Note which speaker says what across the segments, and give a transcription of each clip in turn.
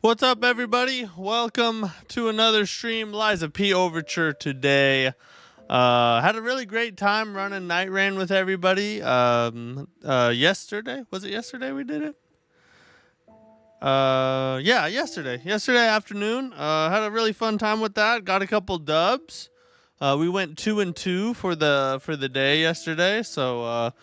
Speaker 1: What's up, everybody? Welcome to another stream, Lies of P Overture today. Had a really great time running Night Rain with everybody. Yesterday? Was it yesterday we did it? Yeah, yesterday. Yesterday afternoon. Had a really fun time with that. Got a couple dubs. We went 2-2 for the day yesterday, so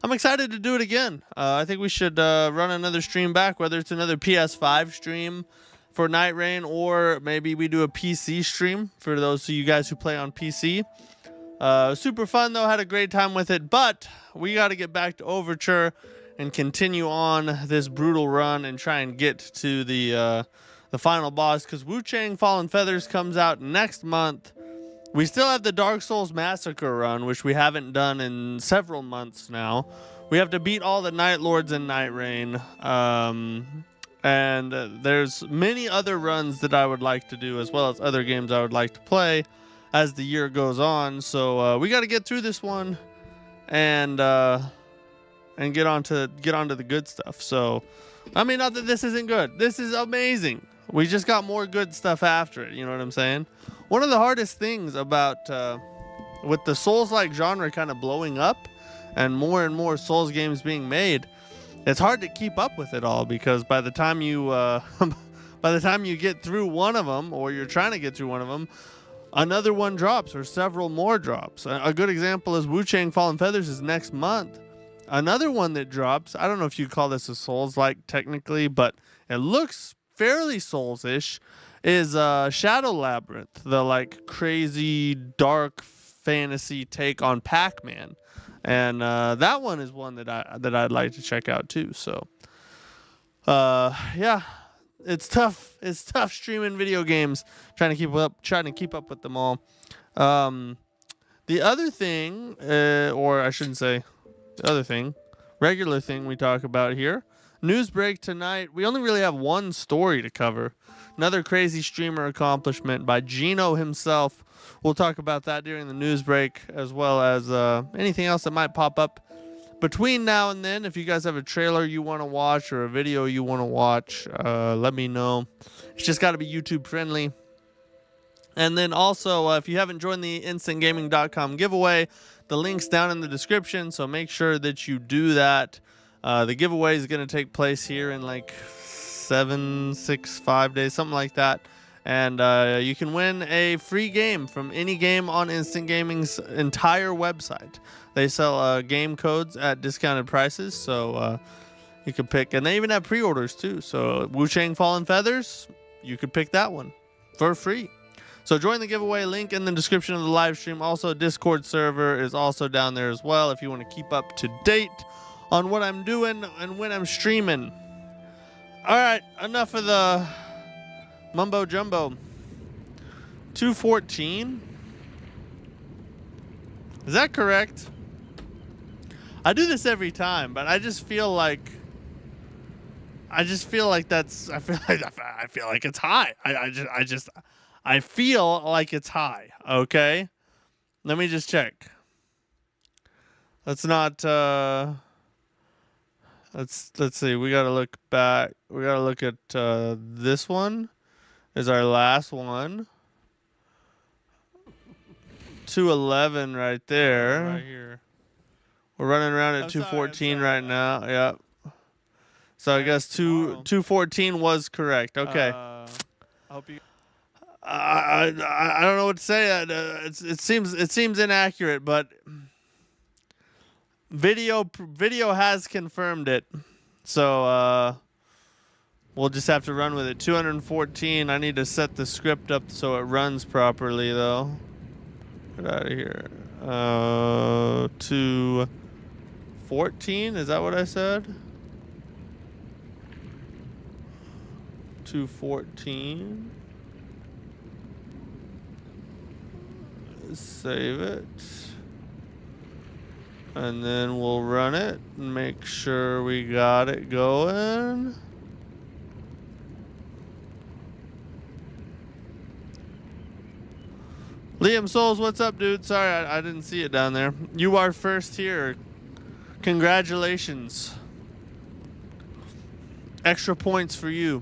Speaker 1: I'm excited to do it again. I think we should run another stream back, whether it's another PS5 stream for Night Rain, or maybe we do a PC stream for those of you guys who play on PC. Super fun though, had a great time with it, but we got to get back to Overture and continue on this brutal run and try and get to the final boss, because Wu Chang Fallen Feathers comes out next month. We still have the Dark Souls Massacre run, which we haven't done in several months now. We have to beat all the Night Lords in Night Rain. And there's many other runs that I would like to do, as well as other games I would like to play as the year goes on. So we got to get through this one and get on to the good stuff. So, I mean, not that this isn't good. This is amazing. We just got more good stuff after it. You know what I'm saying? One of the hardest things about with the Souls-like genre kind of blowing up and more Souls games being made, it's hard to keep up with it all, because by the time you get through one of them, or you're trying to get through one of them, another one drops or several more drops. A good example is Wu Chang Fallen Feathers is next month. Another one that drops, I don't know if you'd call this a Souls-like technically, but it looks fairly Souls-ish, is Shadow Labyrinth, the like crazy dark fantasy take on Pac-Man, and that one is one that I'd like to check out too. So yeah, it's tough streaming video games, trying to keep up with them all. The other thing, or I shouldn't say the other thing, regular thing we talk about here, news break tonight. We only really have one story to cover. Another crazy streamer accomplishment by Gino himself. We'll talk about that during the news break, as well as anything else that might pop up between now and then. If you guys have a trailer you want to watch or a video you want to watch, let me know. It's just got to be YouTube friendly. And then also, if you haven't joined the instantgaming.com giveaway, the link's down in the description, so make sure that you do that. The giveaway is going to take place here in like 5 days, something like that. And you can win a free game from any game on Instant Gaming's entire website. They sell game codes at discounted prices, so you can pick. And they even have pre-orders too. So Wu Chang Fallen Feathers, you could pick that one for free. So join the giveaway, link in the description of the live stream. Also, Discord server is also down there as well if you want to keep up to date on what I'm doing and when I'm streaming. All right, enough of the mumbo jumbo. 214. Is that correct? I do this every time, but I just feel like that's. I feel like it's high. I feel like it's high. Okay, let me just check. Let's not. Let's see. We gotta look back. We gotta look at this one. Is our last one. 211 right there. Right here. We're running around at 214 right now. Yep. So I guess 214 was correct. Okay.
Speaker 2: I hope you.
Speaker 1: I don't know what to say. It seems inaccurate, but video has confirmed it. So we'll just have to run with it. 214. I need to set the script up so it runs properly though. Get out of here. 214, is that what I said? 214. Save it. And then we'll run it and make sure we got it going. Liam Souls, what's up, dude? Sorry, I didn't see it down there. You are first here. Congratulations. Extra points for you.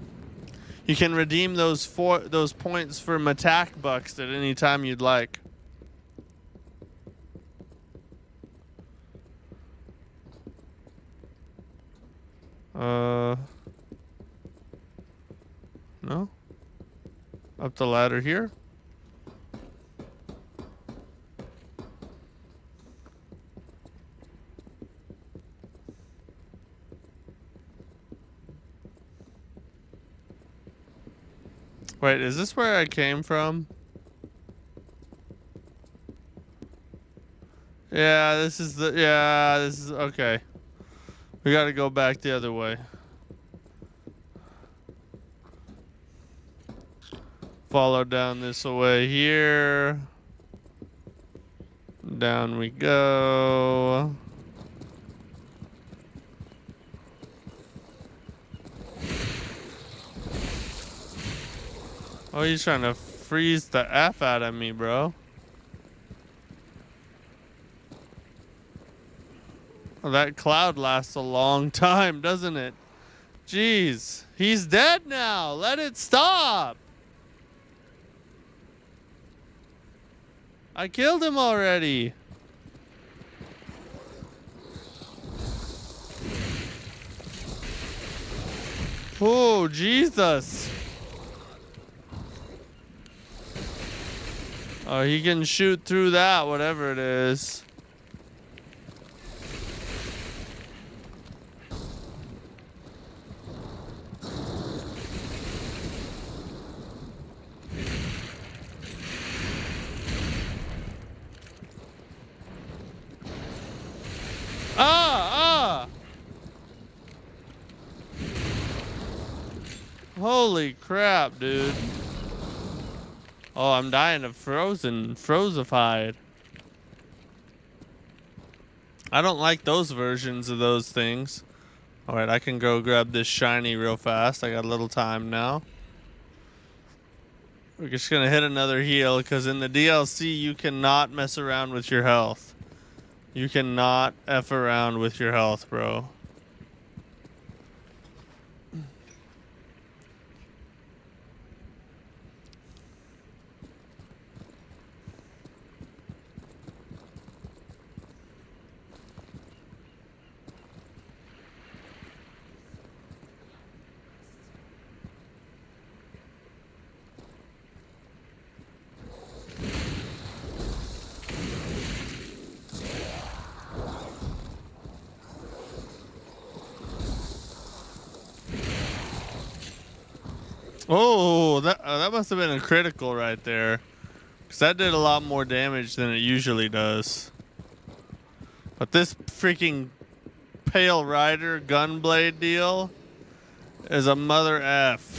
Speaker 1: You can redeem those points for Mattack bucks at any time you'd like. No? Up the ladder here? Wait, is this where I came from? Yeah, this is okay. We gotta go back the other way. Follow down this way here. Down we go. Oh, he's trying to freeze the F out of me, bro. Well, that cloud lasts a long time, doesn't it? Jeez. He's dead now. Let it stop. I killed him already. Oh, Jesus. Oh, he can shoot through that, whatever it is. Holy crap, dude. Oh, I'm dying of frozeified. I don't like those versions of those things. Alright, I can go grab this shiny real fast. I got a little time now. We're just gonna hit another heal, because in the DLC, you cannot mess around with your health. You cannot F around with your health, bro. Oh, that must have been a critical right there. Because that did a lot more damage than it usually does. But this freaking Pale Rider Gunblade deal is a mother F.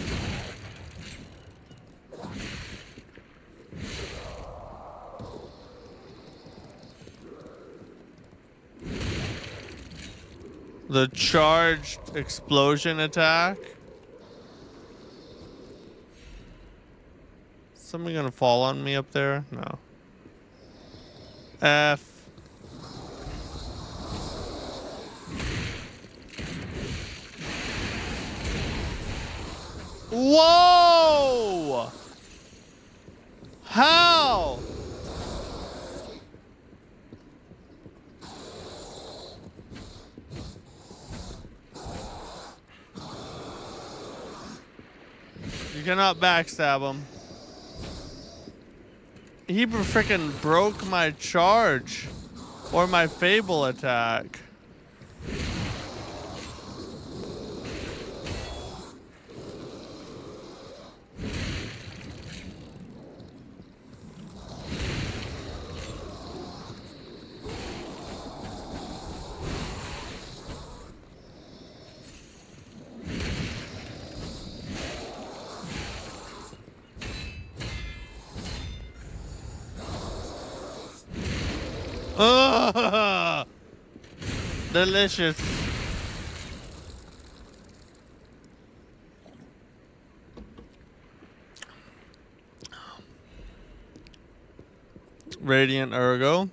Speaker 1: The charged explosion attack. Somebody gonna fall on me up there? No. F. Whoa! How? You cannot backstab him. He freaking broke my charge or my Fable attack. Delicious. Radiant Ergo.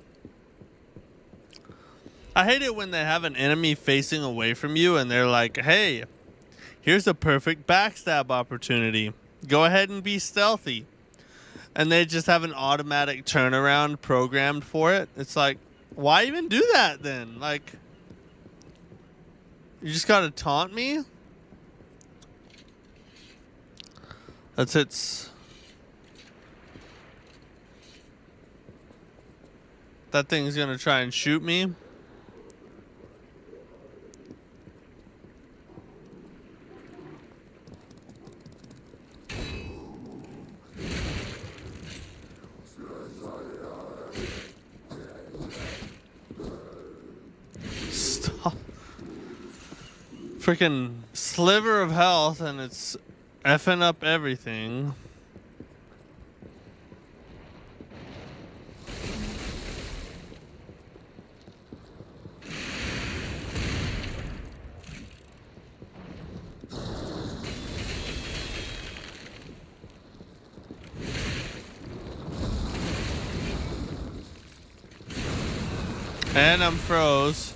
Speaker 1: I hate it when they have an enemy facing away from you and they're like, hey, here's a perfect backstab opportunity. Go ahead and be stealthy. And they just have an automatic turnaround programmed for it. It's like, why even do that then? Like, you just gotta taunt me? That's it's. That thing's gonna try and shoot me. Stop. Freaking sliver of health and it's effing up everything. And I'm froze.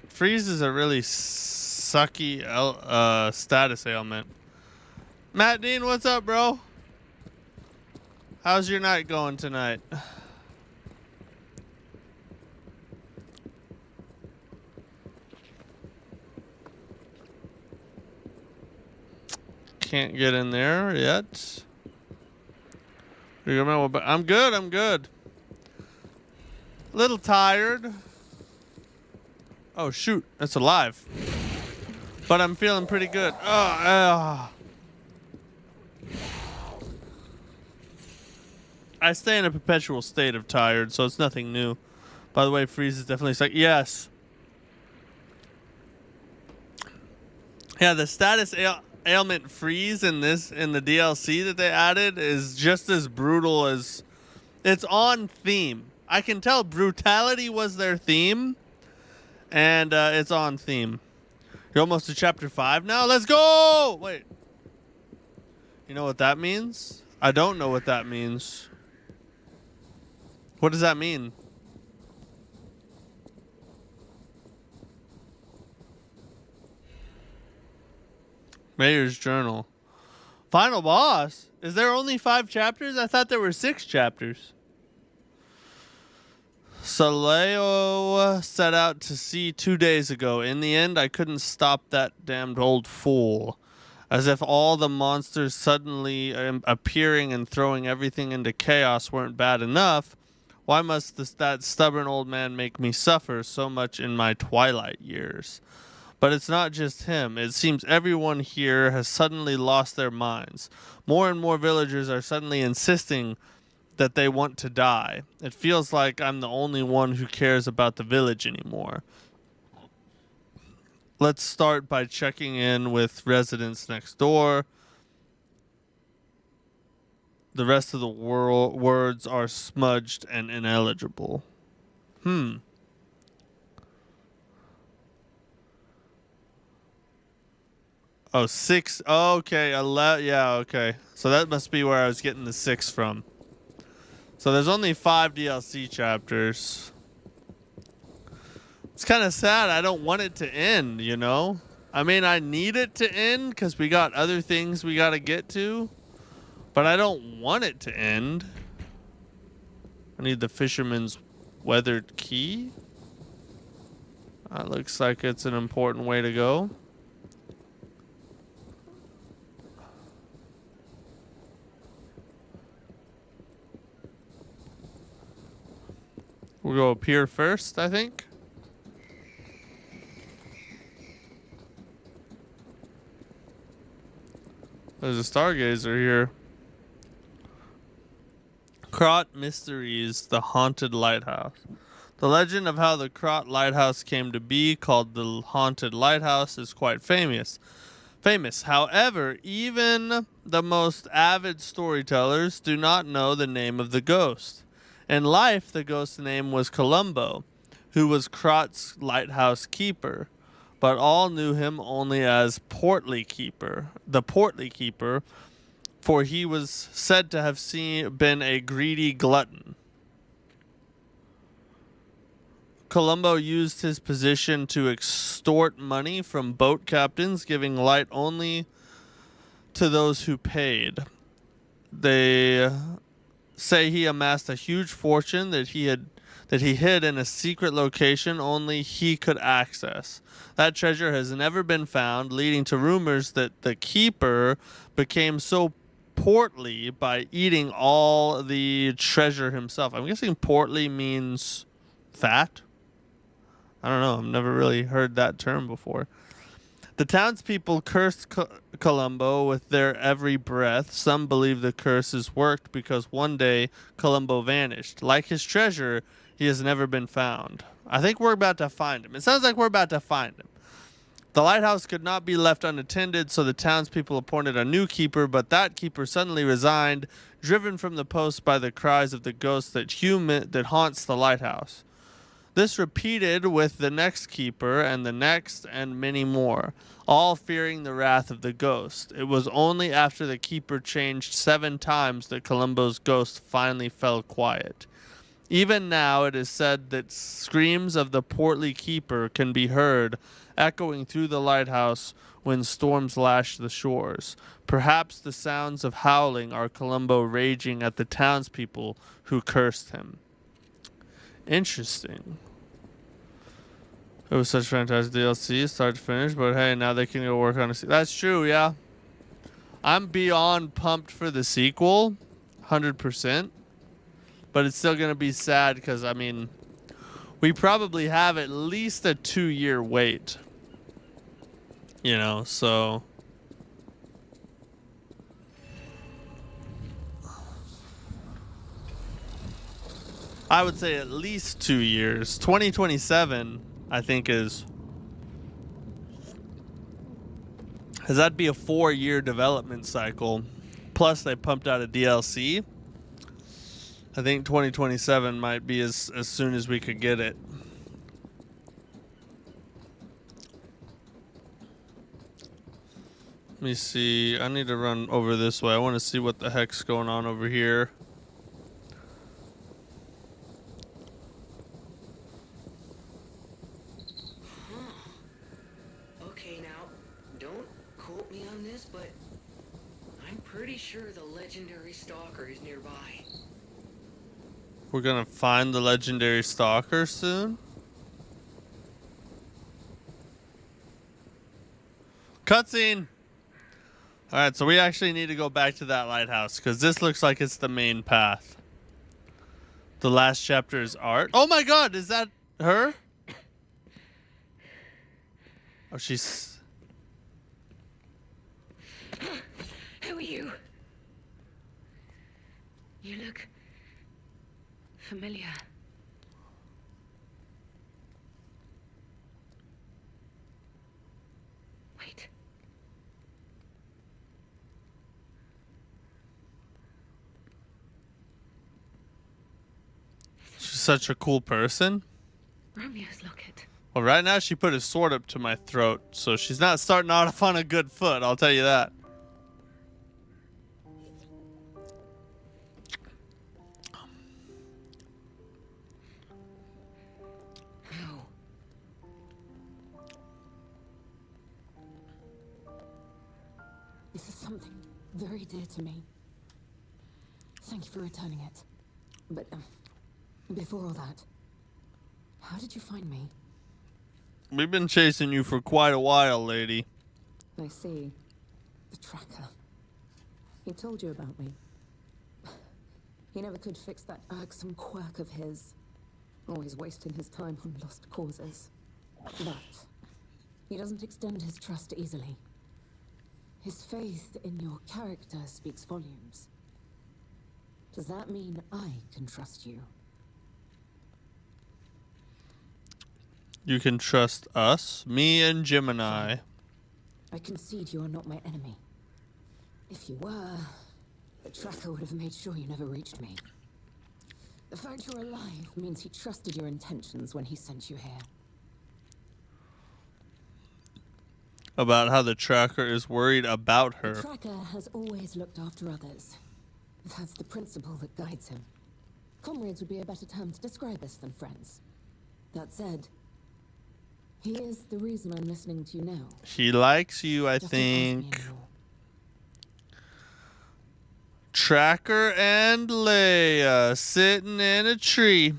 Speaker 1: Freeze is a really sucky status ailment. Matt Dean, what's up, bro? How's your night going tonight? Can't get in there yet. I'm good, I'm good. A little tired. Oh shoot, it's alive. But I'm feeling pretty good. I stay in a perpetual state of tired, so it's nothing new. By the way, Freeze is definitely like, yes. Yeah, the status ailment Freeze in the DLC that they added is just as brutal as it's on theme. I can tell brutality was their theme, and it's on theme. You're almost to chapter 5 now. Let's go. Wait, you know what that means? I don't know what that means. What does that mean? Mayor's Journal. Final boss? Is there only 5 chapters? I thought there were 6 chapters. Saleo set out to sea 2 days ago. In the end, I couldn't stop that damned old fool. As if all the monsters suddenly appearing and throwing everything into chaos weren't bad enough, why must that stubborn old man make me suffer so much in my twilight years? But it's not just him. It seems everyone here has suddenly lost their minds. More and more villagers are suddenly insisting that they want to die. It feels like I'm the only one who cares about the village anymore. Let's start by checking in with residents next door. The rest of the words are smudged and ineligible. Oh, 6. Oh, okay, 11. Yeah, okay. So that must be where I was getting the 6 from. So there's only 5 DLC chapters. It's kind of sad. I don't want it to end, you know? I mean, I need it to end because we got other things we got to get to. But I don't want it to end. I need the fisherman's weathered key. That looks like it's an important way to go. We'll go up here first, I think. There's a stargazer here. Krot Mysteries, the Haunted Lighthouse. The legend of how the Krot Lighthouse came to be, called the Haunted Lighthouse, is quite famous. famous. However, even the most avid storytellers do not know the name of the ghost. In life, the ghost's name was Columbo, who was Krot's lighthouse keeper, but all knew him only as Portly Keeper, the Portly Keeper, for he was said to have been a greedy glutton. Columbo used his position to extort money from boat captains, giving light only to those who paid. They say he amassed a huge fortune that he hid in a secret location only he could access. That treasure has never been found, leading to rumors that the keeper became so portly by eating all the treasure himself. I'm guessing portly means fat. I don't know. I've never really heard that term before. The townspeople cursed Columbo with their every breath. Some believe the curses worked because one day Columbo vanished. Like his treasure, he has never been found. I think we're about to find him. It sounds like we're about to find him. The lighthouse could not be left unattended, so the townspeople appointed a new keeper, but that keeper suddenly resigned, driven from the post by the cries of the ghost that haunts the lighthouse. This repeated with the next keeper and the next and many more, all fearing the wrath of the ghost. It was only after the keeper changed 7 times that Columbo's ghost finally fell quiet. Even now it is said that screams of the portly keeper can be heard echoing through the lighthouse when storms lash the shores. Perhaps the sounds of howling are Columbo raging at the townspeople who cursed him. Interesting. It was such fantastic DLC, start to finish, but hey, now they can go work on a sequel. That's true, yeah. I'm beyond pumped for the sequel, 100%. But it's still going to be sad because, I mean, we probably have at least a 2-year wait. You know, so... I would say at least 2 years. 2027, I think, is... Because that'd be a 4-year development cycle. Plus, they pumped out a DLC. I think 2027 might be as soon as we could get it. Let me see. I need to run over this way. I want to see what the heck's going on over here.
Speaker 2: Okay, now, don't quote me on this, but I'm pretty sure the legendary stalker is nearby.
Speaker 1: We're gonna find the legendary stalker soon. Cutscene! Alright, so we actually need to go back to that lighthouse, because this looks like it's the main path. The last chapter is art. Oh my god, is that her? Oh, she's...
Speaker 2: Who are you? You look... familiar. Wait.
Speaker 1: She's such a cool person.
Speaker 2: Romeo's locket.
Speaker 1: Well, right now she put his sword up to my throat, so she's not starting off on a good foot, I'll tell you that.
Speaker 2: No.
Speaker 3: This is something very dear to me. Thank you for returning it. But, before all that, how did you find me?
Speaker 1: We've been chasing you for quite a while, lady.
Speaker 3: I see. The tracker. He told you about me. He never could fix that irksome quirk of his. Always wasting his time on lost causes. But he doesn't extend his trust easily. His faith in your character speaks volumes. Does that mean I can trust you?
Speaker 1: You can trust us, me and Gemini.
Speaker 3: I concede you are not my enemy. If you were, the tracker would have made sure you never reached me. The fact you're alive means he trusted your intentions when he sent you here.
Speaker 1: About how the tracker is worried about her.
Speaker 3: The tracker has always looked after others. That's the principle that guides him. Comrades would be a better term to describe us than friends. That said, he is the reason I'm listening to you now.
Speaker 1: He likes you, I
Speaker 3: Just don't ask me
Speaker 1: think.
Speaker 3: anymore.
Speaker 1: Tracker and Leia sitting in a tree.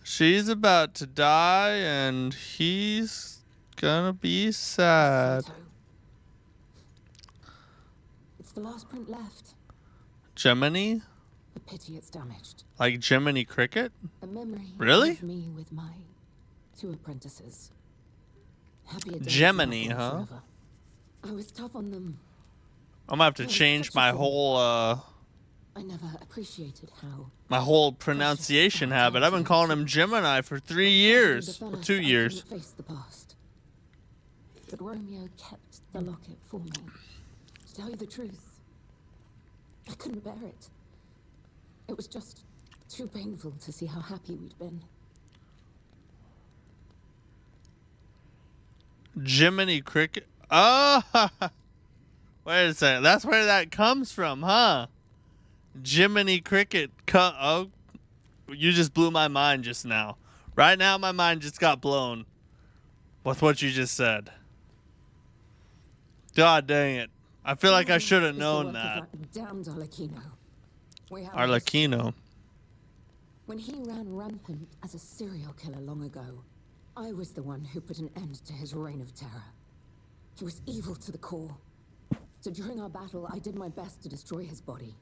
Speaker 1: She's about to die and he's gonna be sad.
Speaker 3: Photo. It's the last print left.
Speaker 1: Gemini?
Speaker 3: A pity it's damaged.
Speaker 1: Like Gemini Cricket?
Speaker 3: A memory
Speaker 1: Really?
Speaker 3: of me with my 2 apprentices. Happier days
Speaker 1: Gemini,
Speaker 3: now gone
Speaker 1: huh?
Speaker 3: forever. I was tough on them.
Speaker 1: I'm gonna have to change my whole
Speaker 3: I never appreciated how
Speaker 1: pronunciation habit. I've been calling him Gemini for 3 years. Or 2 years.
Speaker 3: I couldn't face the past. But Romeo kept the locket for me. To tell you the truth, I couldn't bear it. It was just too painful to see how happy we'd been.
Speaker 1: Gemini Cricket. Oh, wait a second. That's where that comes from, huh? Jiminy Cricket. Oh, you just blew my mind just now. Right now, my mind just got blown with what you just said. God dang it. I feel like I should have known that.
Speaker 3: Damned Arlecchino.
Speaker 1: Arlecchino.
Speaker 3: When he ran rampant as a serial killer long ago, I was the one who put an end to his reign of terror. He was evil to the core. So during our battle, I did my best to destroy his body.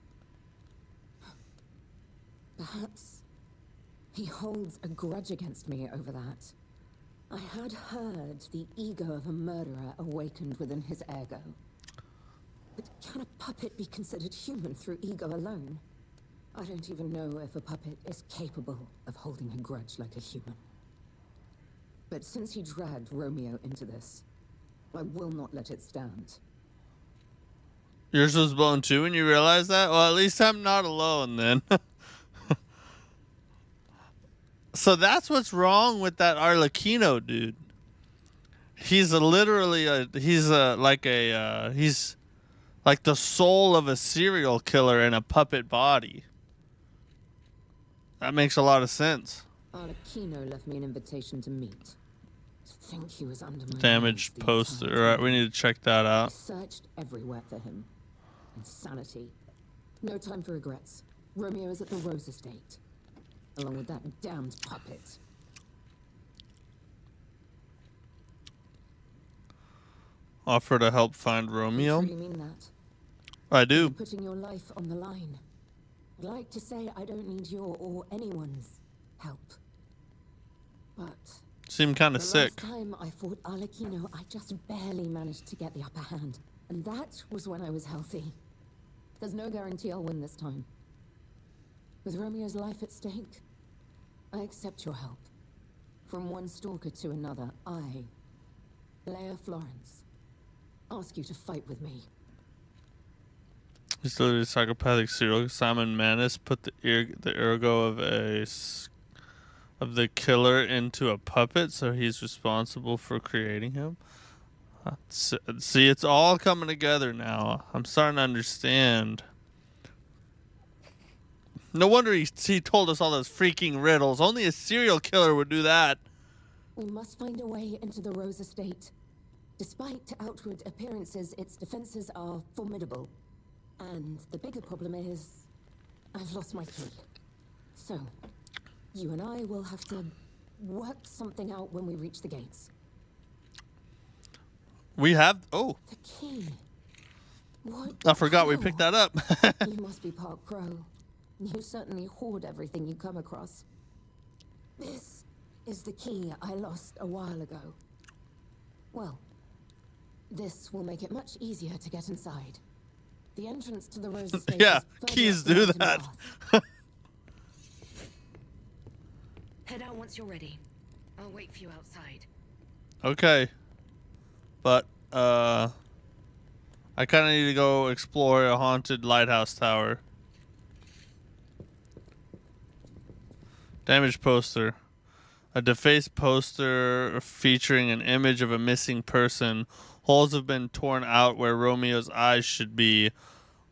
Speaker 3: Perhaps he holds a grudge against me over that. I had heard the ego of a murderer awakened within his ergo. But can a puppet be considered human through ego alone? I don't even know if a puppet is capable of holding a grudge like a human. But since he dragged Romeo into this, I will not let it stand.
Speaker 1: Yours was blown too and you realize that? Well, at least I'm not alone then. So that's what's wrong with that Arlecchino dude. He's he's like the soul of a serial killer in a puppet body. That makes a lot of sense.
Speaker 3: Arlecchino left me an invitation to meet. To think he was under my
Speaker 1: Damaged
Speaker 3: nose the
Speaker 1: poster.
Speaker 3: entire
Speaker 1: Alright,
Speaker 3: time.
Speaker 1: we need to check that
Speaker 3: I
Speaker 1: out.
Speaker 3: searched everywhere for him. Insanity. No time for regrets. Romeo is at the Rose Estate. Along with that damned puppet.
Speaker 1: Offer to help find Romeo.
Speaker 3: You truly mean that?
Speaker 1: I do.
Speaker 3: Putting your life on the line. I'd like to say I don't need your or anyone's help. But
Speaker 1: Seem kind of
Speaker 3: the
Speaker 1: sick.
Speaker 3: last time I fought Arlecchino, I just barely managed to get the upper hand. And that was when I was healthy. There's no guarantee I'll win this time. With Romeo's life at stake, I accept your help. From one stalker to another, I, Leia Florence, ask you to fight with me.
Speaker 1: He's literally a psychopathic serial. Simon Manus put the ergo of the killer into a puppet, so he's responsible for creating him. See, it's all coming together now. I'm starting to understand. No wonder he told us all those freaking riddles. Only a serial killer would do that.
Speaker 3: We must find a way into the Rose Estate. Despite outward appearances, its defenses are formidable. And the bigger problem is, I've lost my key. So, you and I will have to work something out when we reach the gates.
Speaker 1: We have... Oh,
Speaker 3: The key. What?
Speaker 1: I forgot we
Speaker 3: How?
Speaker 1: picked that up.
Speaker 3: You must be part crow. You certainly hoard everything you come across. This is the key I lost a while ago. Well, this will make it much easier to get inside. The entrance to the Rose Estate
Speaker 1: Yeah,
Speaker 3: is further
Speaker 1: keys
Speaker 3: up the
Speaker 1: do
Speaker 3: mountain
Speaker 1: that.
Speaker 3: path.
Speaker 2: Head out once you're ready. I'll wait for you outside.
Speaker 1: Okay. but I kind of need to go explore a haunted lighthouse tower. Damaged poster. A defaced poster featuring an image of a missing person. Holes have been torn out where Romeo's eyes should be.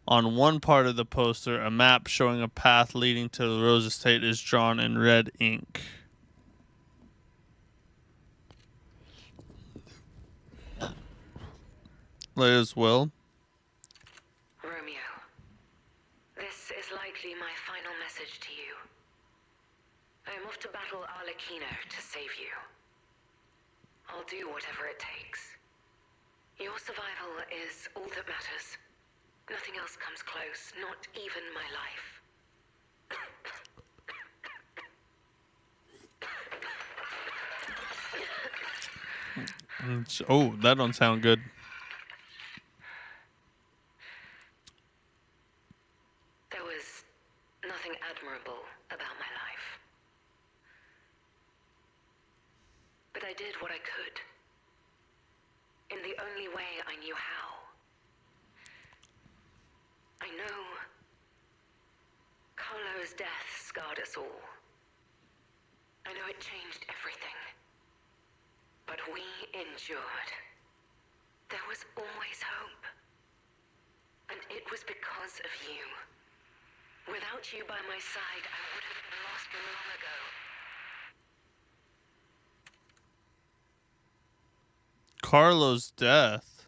Speaker 1: On one part of the poster, a map showing a path leading to the Rose Estate is drawn in red ink. Leia's will.
Speaker 2: Romeo, this is likely my final message to you. I am off to battle Arlecchino to save you. I'll do whatever it takes. Your survival is all that matters. Nothing else comes close, not even my life.
Speaker 1: Oh, that don't sound good.
Speaker 2: There was nothing admirable about my life. But I did what I could. In the only way I knew how. I know Carlo's death scarred us all. I know it changed everything. But we endured. There was always hope. And it was because of you. Without you by my side, I would have been lost long ago.
Speaker 1: Carlo's death.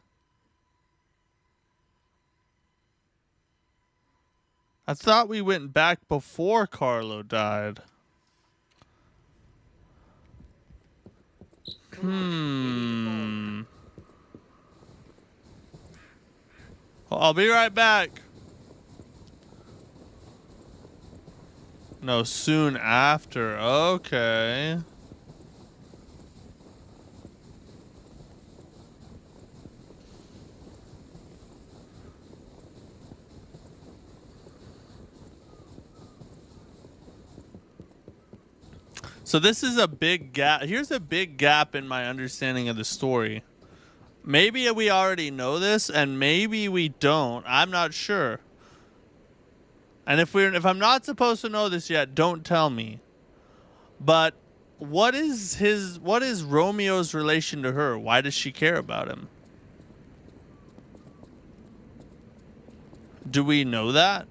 Speaker 1: I thought we went back before Carlo died. I'll be right back. No, soon after. Okay. So this is a big gap. Here's a big gap in my understanding of the story. Maybe we already know this, and maybe we don't. I'm not sure. And if I'm not supposed to know this yet, don't tell me. But what is Romeo's relation to her? Why does she care about him? Do we know that?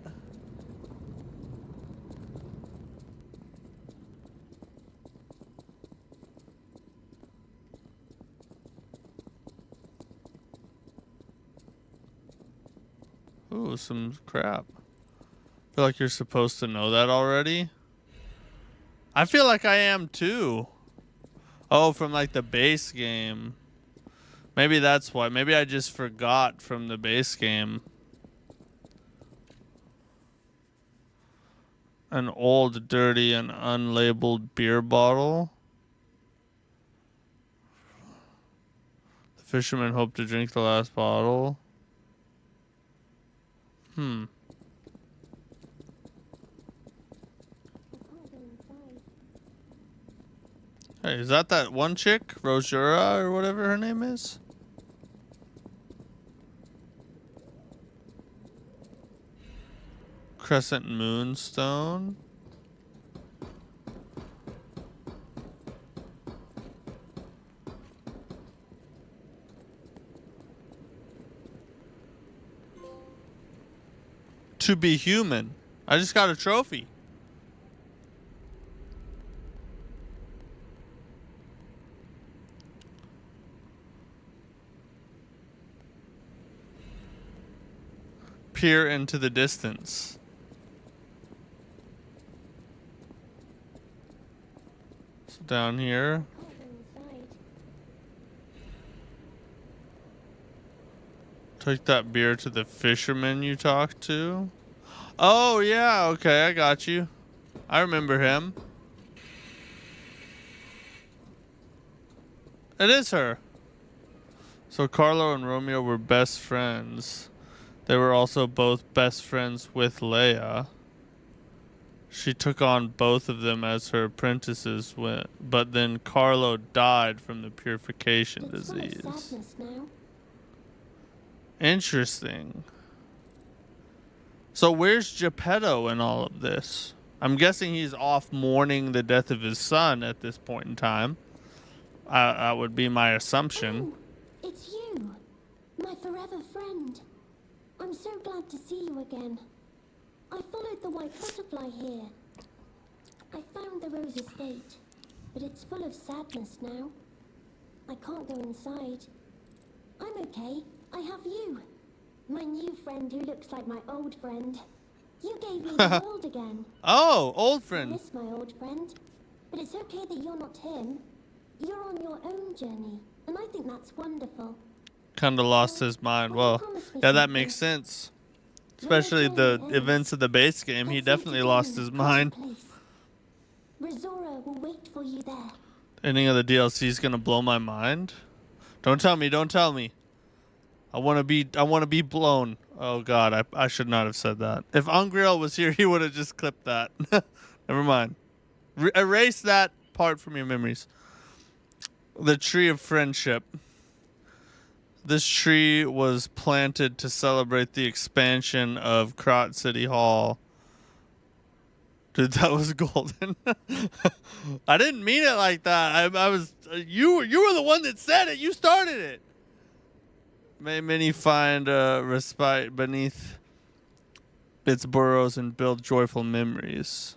Speaker 1: Ooh, some crap. I feel like you're supposed to know that already. I feel like I am too. Oh, from like the base game. Maybe that's why. Maybe I just forgot from the base game. An old, dirty, and unlabeled beer bottle. The fisherman hoped to drink the last bottle. Hey, is that one chick? Rosura or whatever her name is? Crescent Moonstone. To be human. I just got a trophy. Peer into the distance. So down here. Take that beer to the fisherman you talked to. Oh, yeah. Okay, I got you. I remember him. It is her. So Carlo and Romeo were best friends. They were also both best friends with Leia. She took on both of them as her apprentices, but then Carlo died from the purification disease.
Speaker 4: Sadness now.
Speaker 1: Interesting. So where's Geppetto in all of this? I'm guessing he's off mourning the death of his son at this point in time. That would be my assumption.
Speaker 4: Oh, it's you, my forever friend. I'm so glad to see you again. I followed the white butterfly here. I found the rose estate, but it's full of sadness now. I can't go inside. I'm okay. I have you. My new friend who looks like my old friend. You gave me the world again.
Speaker 1: Oh, old
Speaker 4: I
Speaker 1: friend.
Speaker 4: miss my old friend, but it's okay that you're not him. You're on your own journey, and I think that's wonderful.
Speaker 1: Kind of lost his mind. Well, yeah, that makes sense. Especially the events of the base game. He definitely lost his mind.
Speaker 4: Rizora will wait for you there.
Speaker 1: Ending of the DLC is gonna blow my mind. Don't tell me. Don't tell me. I want to be blown. Oh God, I should not have said that. If Angriel was here, he would have just clipped that. Never mind. Erase that part from your memories. The Tree of Friendship. This tree was planted to celebrate the expansion of Krot City Hall. Dude, that was golden. I didn't mean it like that. I was you were the one that said it. You started it. May many find respite beneath its burrows and build joyful memories.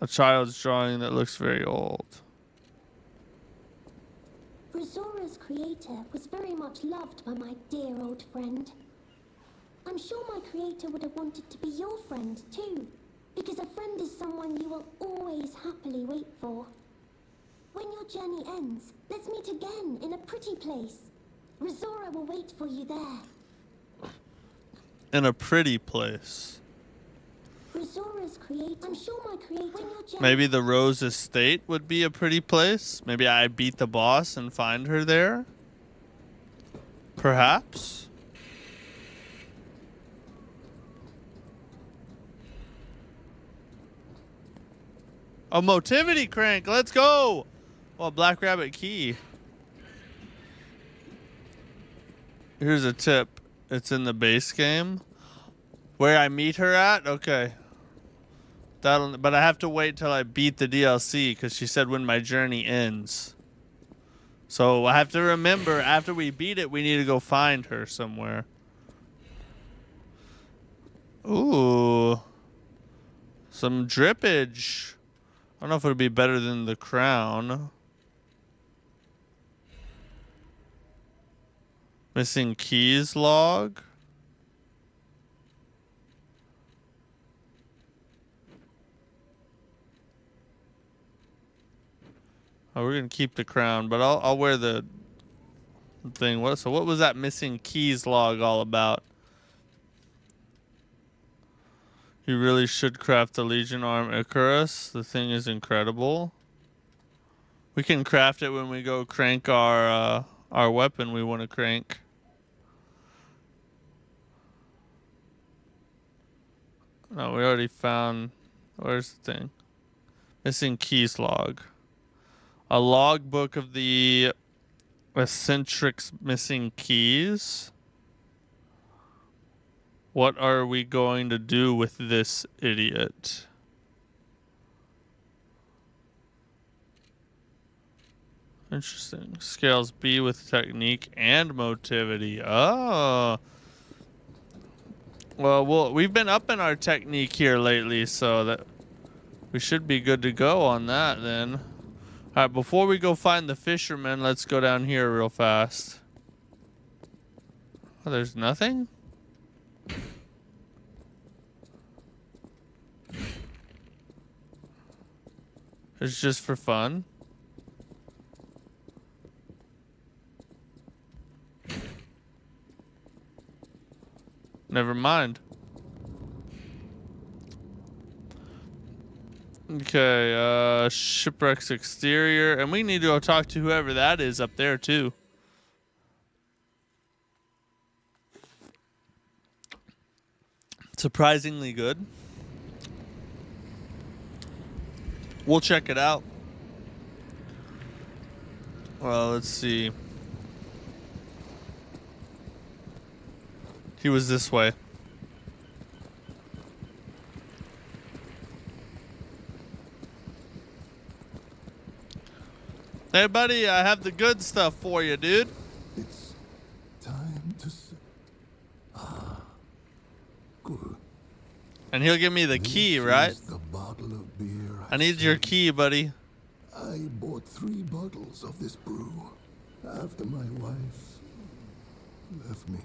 Speaker 1: A child's drawing that looks very old.
Speaker 4: Rizora's creator was very much loved by my dear old friend. I'm sure my creator would have wanted to be your friend too, because a friend is someone you will always happily wait for. When your journey ends, let's meet again in a pretty place. Rizora will wait for you there.
Speaker 1: In a pretty place.
Speaker 4: Rizora's creator. I'm sure my creator.
Speaker 1: Maybe the Rose Estate would be a pretty place. Maybe I beat the boss and find her there. Perhaps. A motivity crank. Let's go. Oh, Black Rabbit key. Here's a tip. It's in the base game. Where I meet her at? Okay. But I have to wait till I beat the DLC because she said when my journey ends. So I have to remember after we beat it, we need to go find her somewhere. Ooh. Some drippage. I don't know if it would be better than the crown. Missing keys log. Oh, we're gonna keep the crown, but I'll wear the thing. So what was that missing keys log all about? You really should craft the Legion Arm Icarus. The thing is incredible. We can craft it when we go crank our weapon we want to crank. No, we already found. Where's the thing? Missing keys log. A logbook of the eccentric's missing keys. What are we going to do with this idiot? Interesting. Scales B with technique and motivity. Oh. Well, we've been upping our technique here lately, so that we should be good to go on that then. All right, before we go find the fisherman, let's go down here real fast. Oh, there's nothing? It's just for fun. Never mind. Okay, shipwreck's exterior. And we need to go talk to whoever that is up there, too. surprisingly good. We'll check it out. Well, let's see. He was this way. Hey, buddy, I have the good stuff for you, dude.
Speaker 5: It's time to good.
Speaker 1: And he'll give me the key,
Speaker 5: This
Speaker 1: right?
Speaker 5: is the bottle of beer
Speaker 1: I need your
Speaker 5: saved.
Speaker 1: key, buddy.
Speaker 5: I bought 3 bottles of this brew after my wife left me.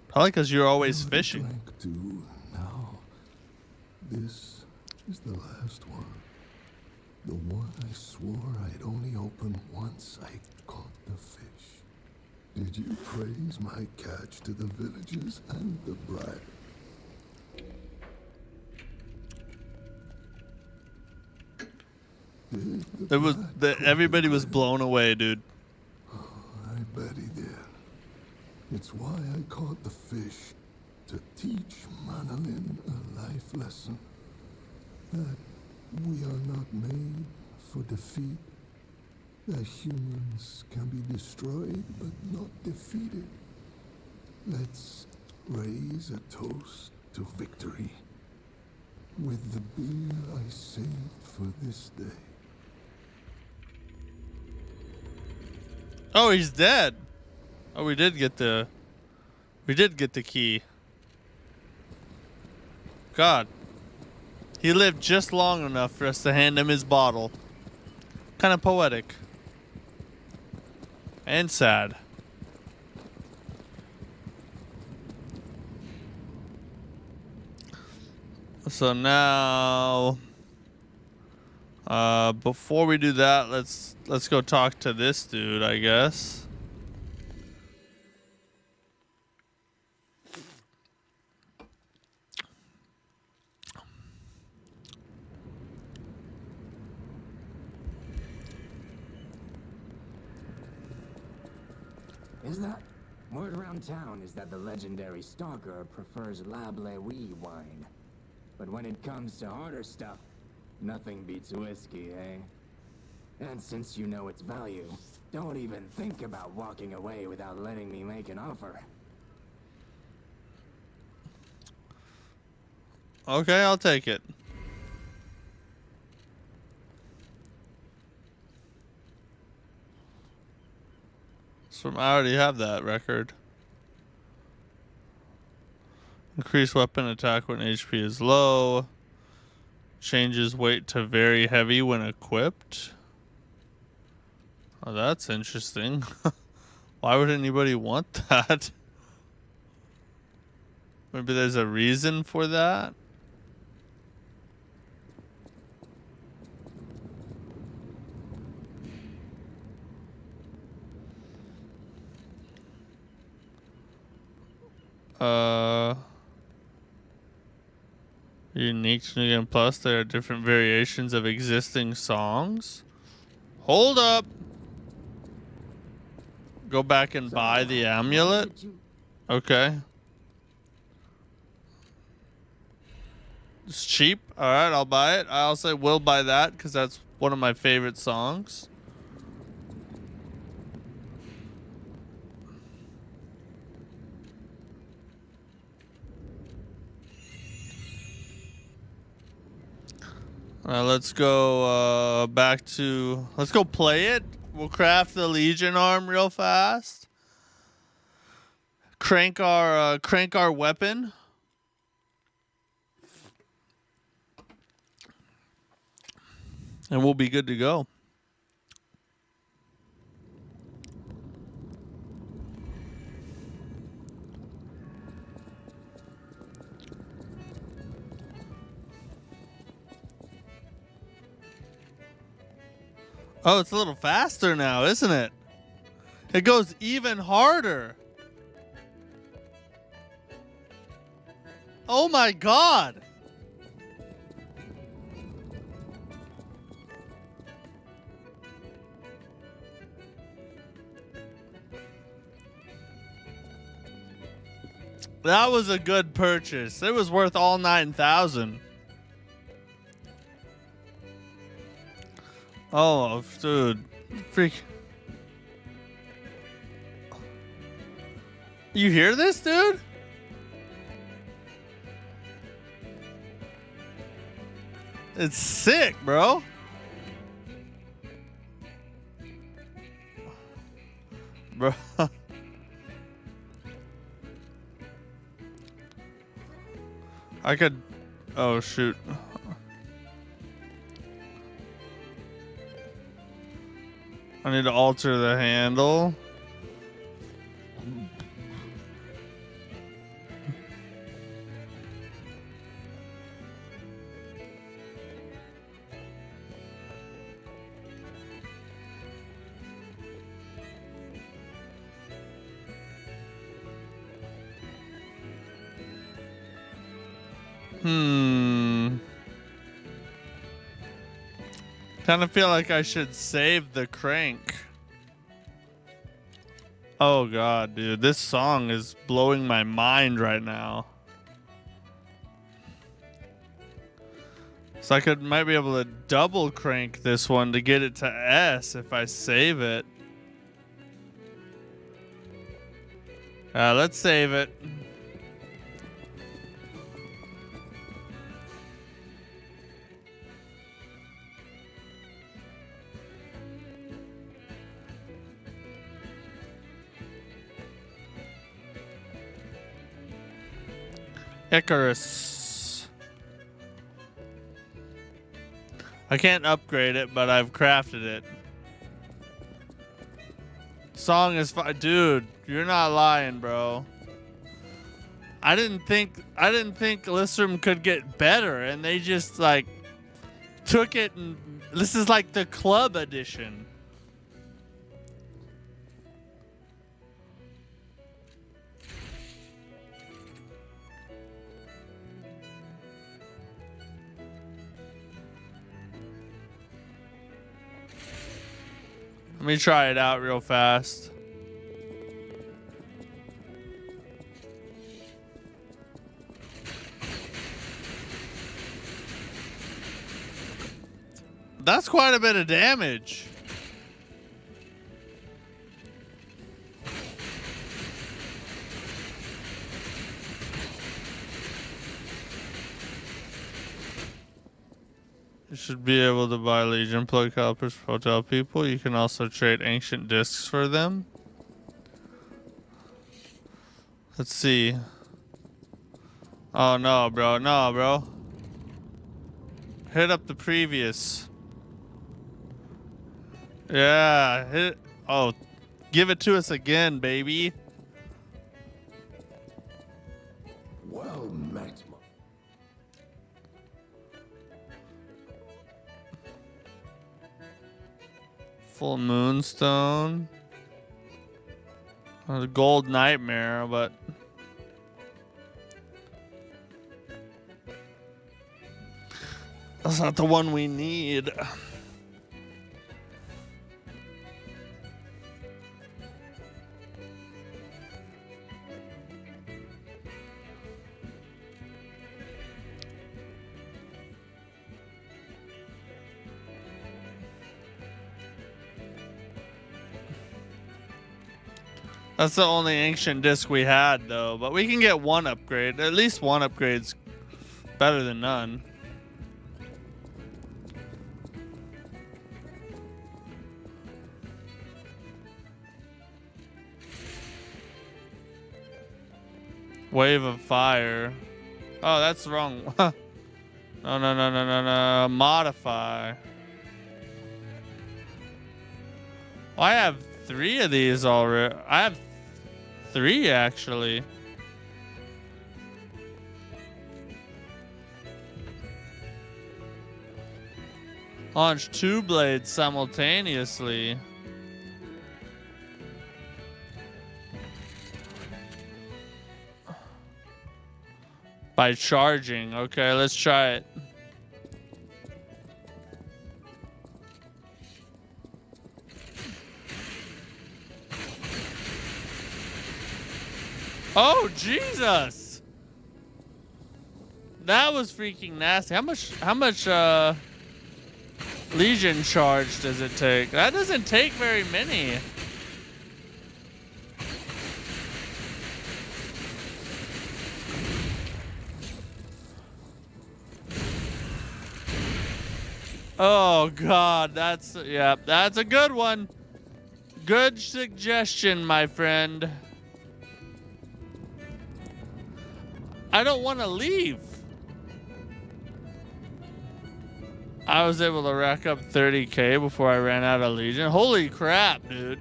Speaker 1: Probably because you're always
Speaker 5: I
Speaker 1: fishing.
Speaker 5: drank 2. Now, this is the last one. The one I swore I'd only open once I caught the fish. Did you praise my catch to the villagers and the bride?
Speaker 1: It was everybody was blown away, dude.
Speaker 5: I bet he did. It's why I caught the fish, to teach Manolin a life lesson. That we are not made for defeat. That humans can be destroyed but not defeated. Let's raise a toast to victory with the beer I saved for this day.
Speaker 1: Oh, he's dead. Oh, we did get the key. God. He lived just long enough for us to hand him his bottle. Kind of poetic. And sad. So now, before we do that, let's go talk to this dude, I guess.
Speaker 6: Is that? Word around town is that the legendary stalker prefers Lablewi wine. But when it comes to harder stuff, nothing beats whiskey, eh? And since you know its value, don't even think about walking away without letting me make an offer.
Speaker 1: Okay, I'll take it. So I already have that record. Increase weapon attack when HP is low. Changes weight to very heavy when equipped. Oh, that's interesting. Why would anybody want that? Maybe there's a reason for that? Unique to New Game Plus, there are different variations of existing songs. Hold up! Go back and buy the amulet? Okay. It's cheap. Alright, I'll buy it. I also will buy that because that's one of my favorite songs. Let's go back to... Let's go play it. We'll craft the Legion arm real fast. Crank our weapon. And we'll be good to go. Oh, it's a little faster now, isn't it? It goes even harder. Oh my God. That was a good purchase. It was worth all 9,000. Oh, dude. Freak. You hear this, dude? It's sick, bro. Bro. I could... Oh, shoot. I need to alter the handle. Kind of feel like I should save the crank. Oh god, dude, this song is blowing my mind right now. So I might be able to double crank this one to get it to S if I save it. Let's save it. Icarus. I can't upgrade it, but I've crafted it. Song is dude, you're not lying, bro. I didn't think Livestream could get better, and they just like took it, and this is like the club edition. Let me try it out real fast. That's quite a bit of damage. You should be able to buy Legion plug calipers for hotel people. You can also trade ancient discs for them. Let's see. Oh no, bro. No, bro. Hit up the previous. Yeah. Hit. Oh, give it to us again, baby.
Speaker 5: Well met.
Speaker 1: Full moonstone. The gold nightmare, but that's not the one we need. That's the only ancient disc we had, though. But we can get one upgrade. At least one upgrade's better than none. Wave of fire. Oh, that's wrong. No. Modify. Oh, I have 3 of these already. I have 3 actually. Launch 2 blades simultaneously. By charging. Okay, let's try it. Oh, Jesus! That was freaking nasty. How much, Legion charge does it take? That doesn't take very many. Oh, God. That's a good one. Good suggestion, my friend. I don't want to leave. I was able to rack up 30K before I ran out of Legion. Holy crap, dude.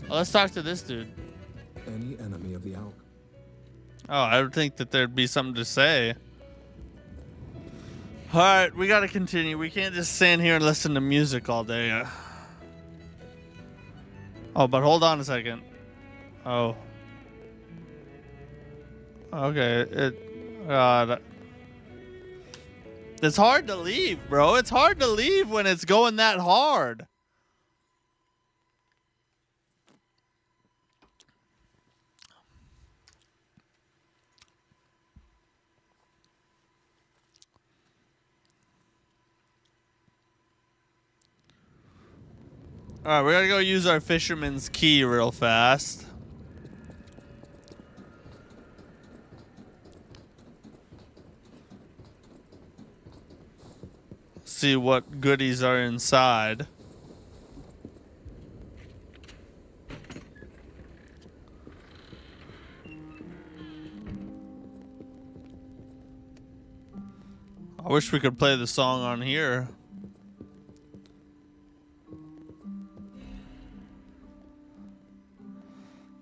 Speaker 1: Well, let's talk to this dude.
Speaker 5: Any enemy of the owl?
Speaker 1: Oh, I would think that there'd be something to say. All right, we got to continue. We can't just stand here and listen to music all day. Oh, but hold on a second. Oh. Okay. It's hard to leave, bro. It's hard to leave when it's going that hard. All right, we gotta go use our fisherman's key real fast. See what goodies are inside. I wish we could play the song on here.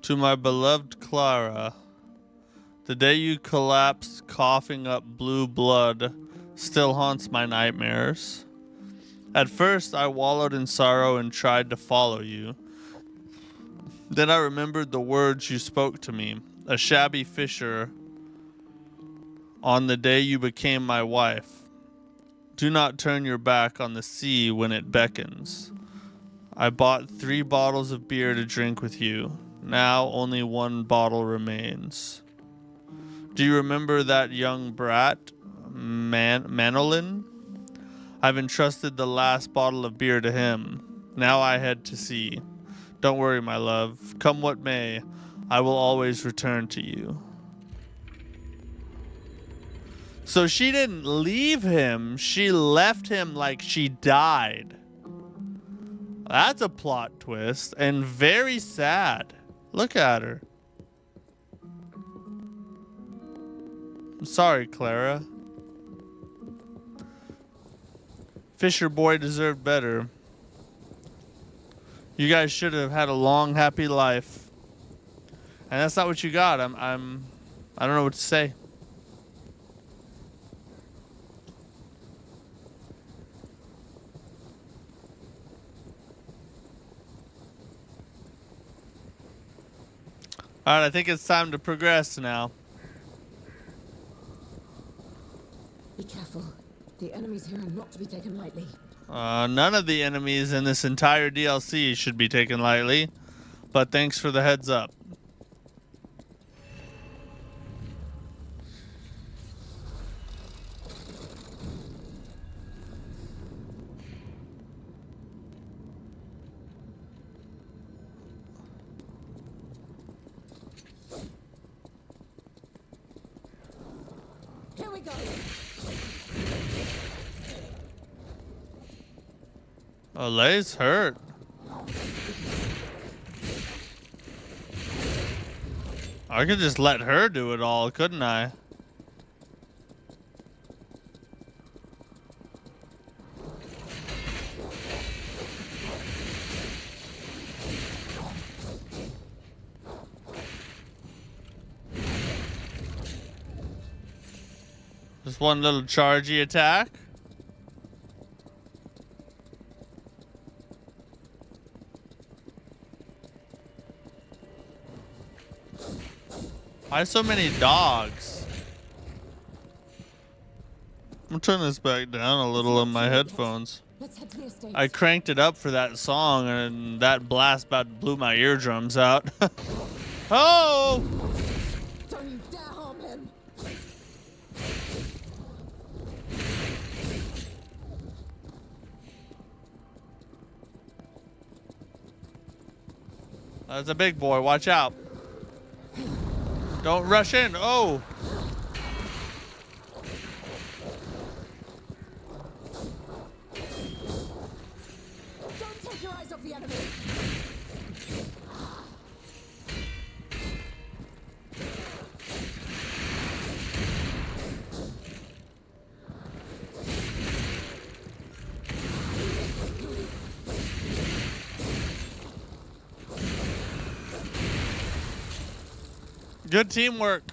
Speaker 1: To my beloved Clara, the day you collapsed coughing up blue blood still haunts my nightmares. At first, I wallowed in sorrow and tried to follow you. Then I remembered the words you spoke to me, a shabby fisher, on the day you became my wife. Do not turn your back on the sea when it beckons. I bought 3 bottles of beer to drink with you. Now only 1 bottle remains. Do you remember that young brat, Manolin? I've entrusted the last bottle of beer to him. Now I head to sea. Don't worry, my love. Come what may, I will always return to you. So she didn't leave him. She left him like she died. That's a plot twist and very sad. Look at her. I'm sorry, Clara. Fisher boy deserved better. You guys should have had a long, happy life. And that's not what you got. I don't know what to say. All right, I think it's time to progress now.
Speaker 3: Be careful. The enemies here are not to be taken lightly.
Speaker 1: None of the enemies in this entire DLC should be taken lightly, but thanks for the heads up.
Speaker 3: Here we go.
Speaker 1: Oh, Lay's hurt. I could just let her do it all, couldn't I? Just one little chargey attack. Why so many dogs? I'm gonna turn this back down a little on my headphones.
Speaker 3: Let's head to the estate.
Speaker 1: I cranked it up for that song and that blast about blew my eardrums out. Oh!
Speaker 3: Don't you dare harm him!
Speaker 1: That's a big boy. Watch out. Don't rush in. Oh!
Speaker 3: Don't take your eyes off the enemy!
Speaker 1: Good teamwork.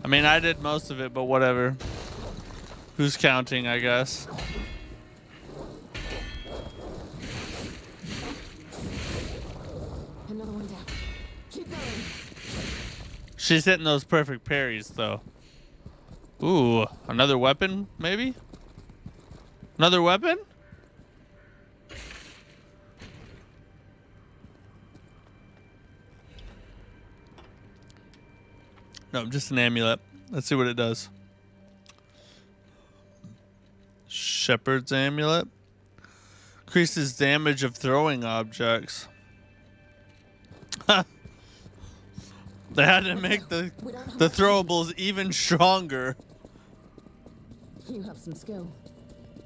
Speaker 1: I mean, I did most of it, but whatever. Who's counting, I guess.
Speaker 3: Another one down. Keep going.
Speaker 1: She's hitting those perfect parries, though. Ooh, another weapon, maybe? Another weapon? No, just an amulet. Let's see what it does. Shepherd's amulet. Increases damage of throwing objects. They had to make the throwables even stronger.
Speaker 3: You have some skill.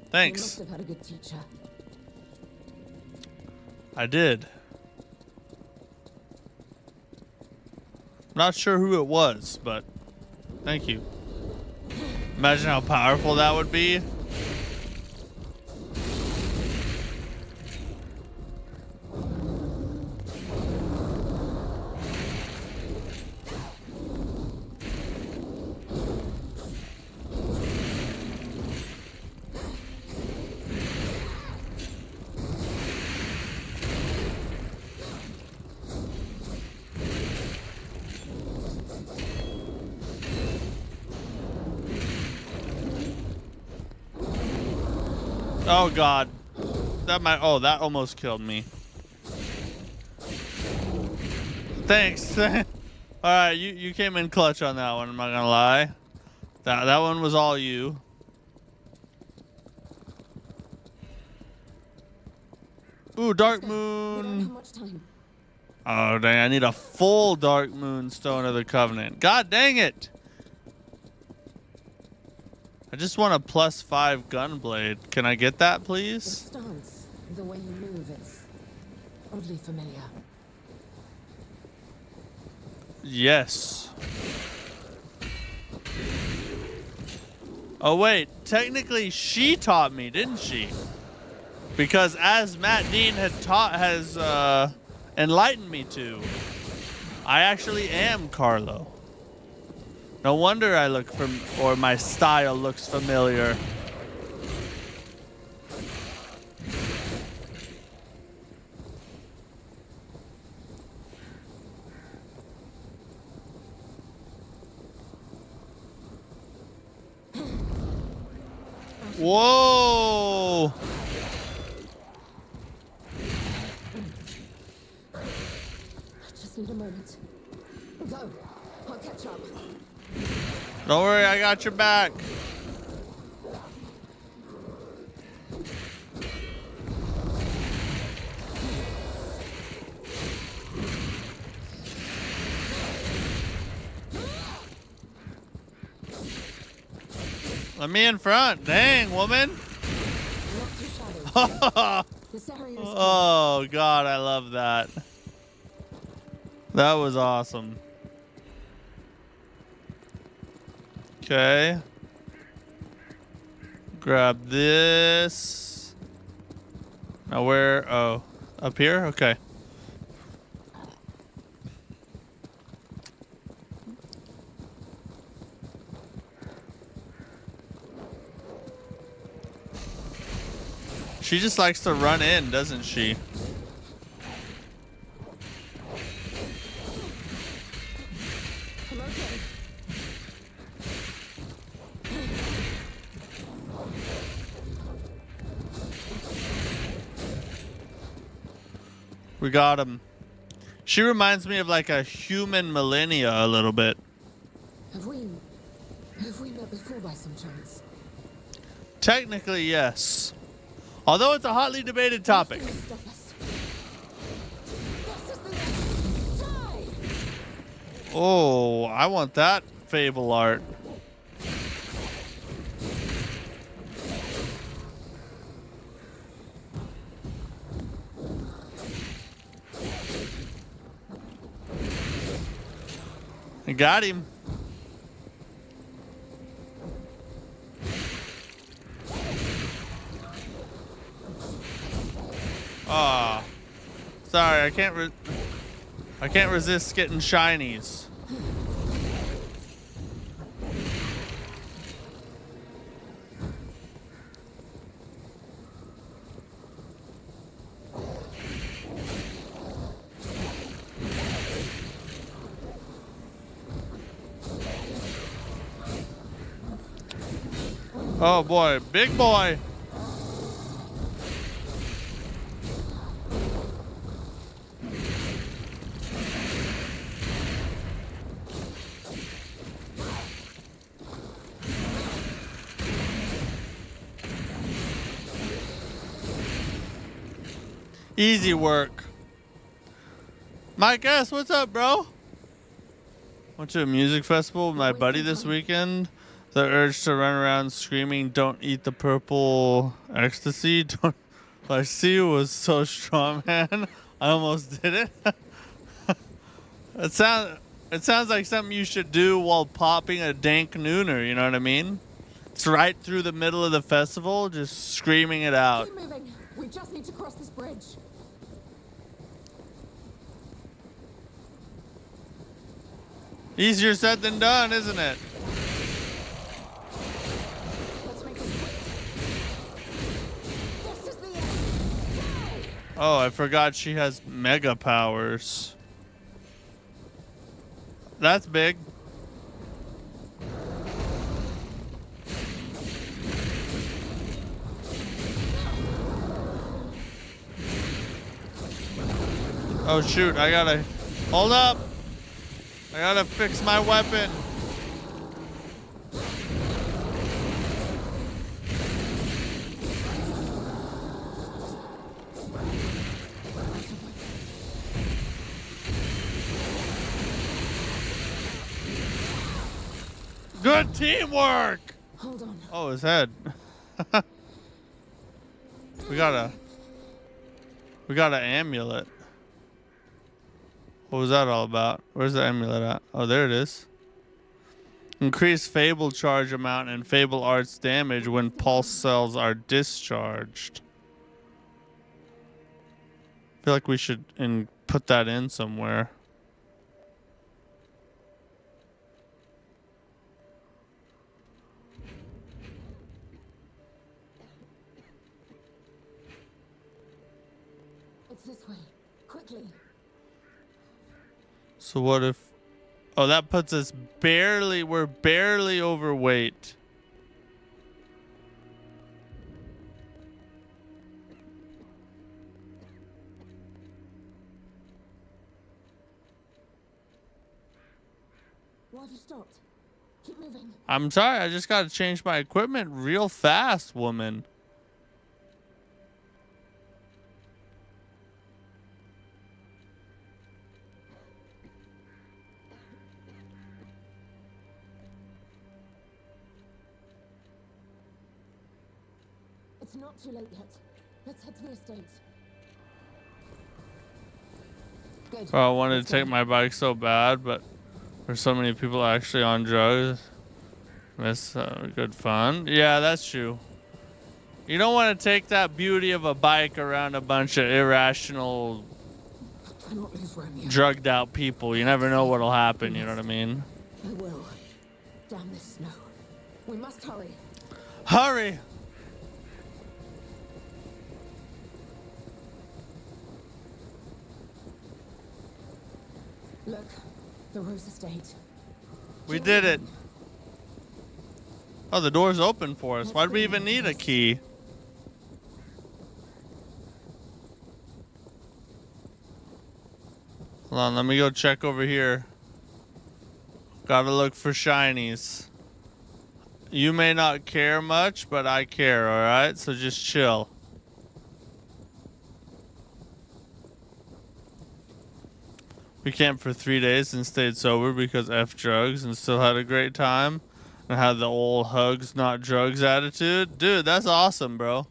Speaker 1: Thanks.
Speaker 3: You must have had a good teacher.
Speaker 1: I did. Not sure who it was, but thank you. Imagine how powerful that would be. Oh God, that might. Oh, that almost killed me. Thanks. All right, you came in clutch on that one. I'm not gonna lie. That one was all you. Ooh, Dark
Speaker 3: We don't have
Speaker 1: Moon.
Speaker 3: much time.
Speaker 1: Oh dang! I need a full Dark Moon Stone of the Covenant. God dang it! I just want a +5 gunblade. Can I get that,
Speaker 3: Your
Speaker 1: please?
Speaker 3: stance, the way you move, it's oddly familiar.
Speaker 1: Yes. Oh wait, technically she taught me, didn't she? Because as Matt Dean has enlightened me to, I actually am Carlo. No wonder I look or my style looks familiar. Whoa!
Speaker 3: Just need a moment. Go. I'll catch up.
Speaker 1: Don't worry, I got your back. Let me in front. Dang, woman.
Speaker 3: Not too shabby. This area is
Speaker 1: Oh, God, I love that. That was awesome. Okay. Grab this. Now where? Oh, up here? Okay. She just likes to run in, doesn't she?
Speaker 3: I'm okay.
Speaker 1: We got him. She reminds me of like a human Millennia a little bit.
Speaker 3: Have we met before by some chance?
Speaker 1: Technically, yes. Although it's a hotly debated topic.
Speaker 3: Nothing will stop us. This is the end. Die!
Speaker 1: Oh, I want that Fable art. I got him. Ah, sorry, I can't resist getting shinies. Oh boy, big boy. Easy work. Mike S, what's up, bro? Went to a music festival with my buddy this weekend. The urge to run around screaming, "Don't eat the purple ecstasy." Don't. I see it was so strong, man. I almost did it. It sounds like something you should do while popping a dank nooner. You know what I mean? It's right through the middle of the festival, just screaming it out.
Speaker 3: Keep moving. We just need to cross this bridge.
Speaker 1: Easier said than done, isn't it?
Speaker 3: Let's make this quick. This is the end.
Speaker 1: Oh, I forgot she has mega powers. That's big. Oh shoot, I gotta... Hold up! I gotta fix my weapon. Good teamwork!
Speaker 3: Hold on.
Speaker 1: Oh, his head. We got an amulet. What was that all about? Where's the amulet at? Oh, there it is. Increase Fable charge amount and Fable Arts damage when pulse cells are discharged. I feel like we should put that in somewhere.
Speaker 3: It's this way. Quickly.
Speaker 1: So what if... Oh, that puts us barely... We're barely overweight.
Speaker 3: Why have you stopped? Keep moving.
Speaker 1: I'm sorry, I just gotta change my equipment real fast, woman.
Speaker 3: It's not too late yet. Let's head to the estate. Good.
Speaker 1: Oh, I wanted
Speaker 3: Let's
Speaker 1: to take
Speaker 3: go.
Speaker 1: my bike so bad, but there's so many people actually on drugs. That's good fun. Yeah, that's true. You don't want to take that beauty of a bike around a bunch of irrational,
Speaker 3: I cannot lose Romeo.
Speaker 1: drugged out people. You never know what'll happen, you know what I mean?
Speaker 3: I will. Damn this snow. We must hurry.
Speaker 1: Hurry!
Speaker 3: Look, the Rose Estate.
Speaker 1: We did it. Oh, the door's open for us. Why'd we even need a key? Hold on, let me go check over here. Gotta look for shinies. You may not care much, but I care, alright? So just chill. We camped for 3 days and stayed sober because F drugs and still had a great time. And had the old hugs, not drugs attitude. Dude, that's awesome, bro.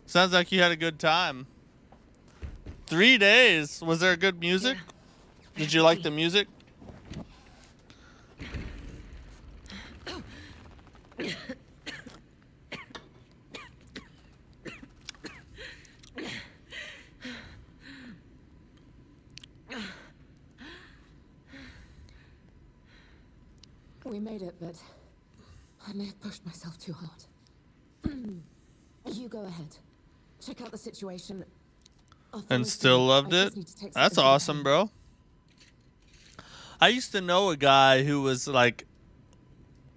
Speaker 1: Sounds like you had a good time. 3 days. Was there good music?
Speaker 3: Yeah.
Speaker 1: Did you like the music?
Speaker 3: We made it, but I may have pushed myself too hard. You go ahead. Check out the situation.
Speaker 1: And still loved it? That's awesome, bro. I used to know a guy who was like,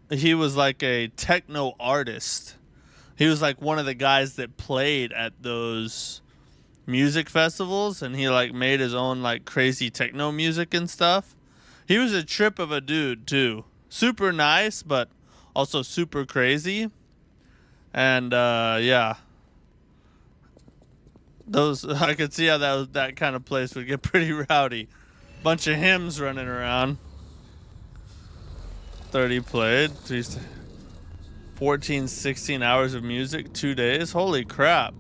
Speaker 1: he was like a techno artist. He was like one of the guys that played at those music festivals, and he like made his own like crazy techno music and stuff. He was a trip of a dude too. Super nice, but also super crazy. And yeah. Those, I could see how that kind of place would get pretty rowdy. Bunch of hymns running around. 30 played. 14, 16 hours of music, 2 days. Holy crap.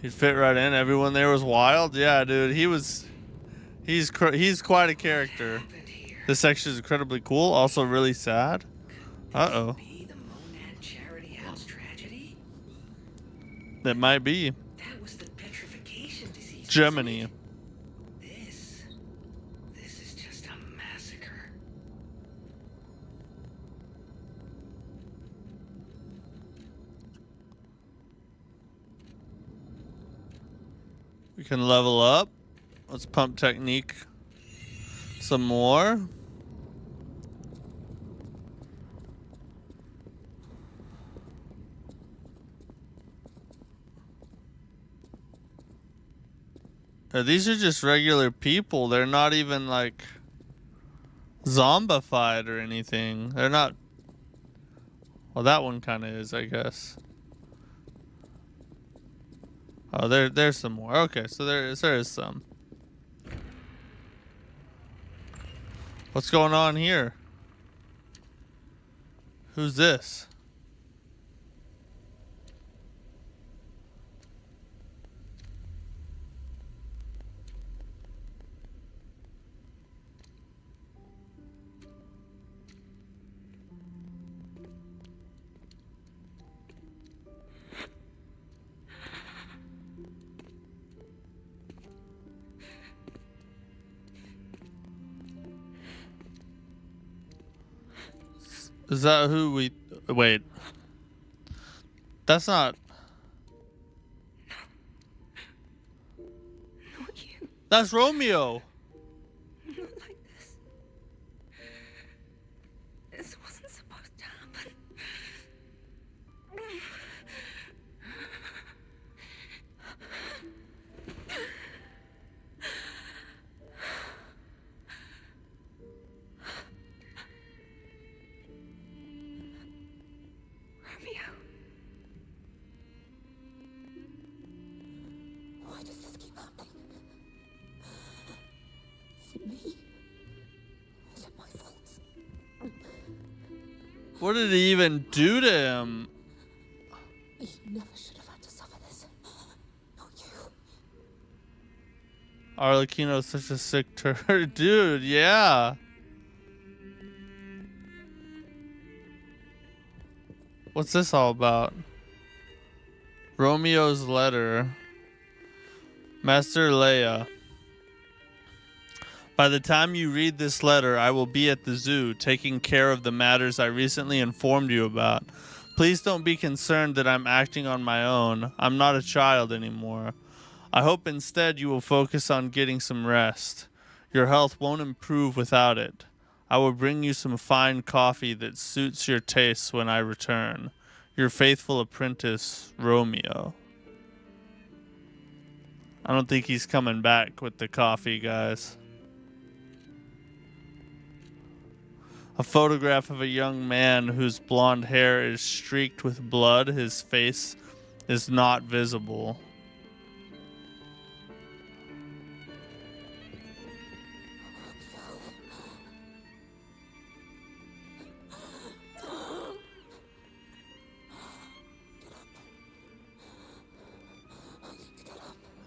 Speaker 1: He'd fit right in. Everyone there was wild. Yeah, dude. He's quite a character. This section is incredibly cool. Also really sad. Uh-oh. That might be.
Speaker 7: That was the petrification disease.
Speaker 1: Germany.
Speaker 7: This is just a massacre.
Speaker 1: We can level up. Let's pump technique some more. These are just regular people. They're not even like zombified or anything. They're not. Well, that one kind of is, I guess. Oh, there's some more. Okay, so there is some. What's going on here? Who's this? Is that who we... Wait. That's not...
Speaker 3: Not you.
Speaker 1: That's Romeo.
Speaker 3: Not like this. This wasn't supposed to happen. Romeo. Why does this keep happening? Is it me? Is it my fault?
Speaker 1: What did he even do to him?
Speaker 3: You never should have had to suffer this. Not you.
Speaker 1: Arlecchino's such a sick turd. Dude, yeah. What's this all about? Romeo's letter. Master Leia. By the time you read this letter, I will be at the zoo taking care of the matters I recently informed you about. Please don't be concerned that I'm acting on my own. I'm not a child anymore. I hope instead you will focus on getting some rest. Your health won't improve without it. I will bring you some fine coffee that suits your tastes when I return. Your faithful apprentice, Romeo. I don't think he's coming back with the coffee, guys. A photograph of a young man whose blonde hair is streaked with blood. His face is not visible.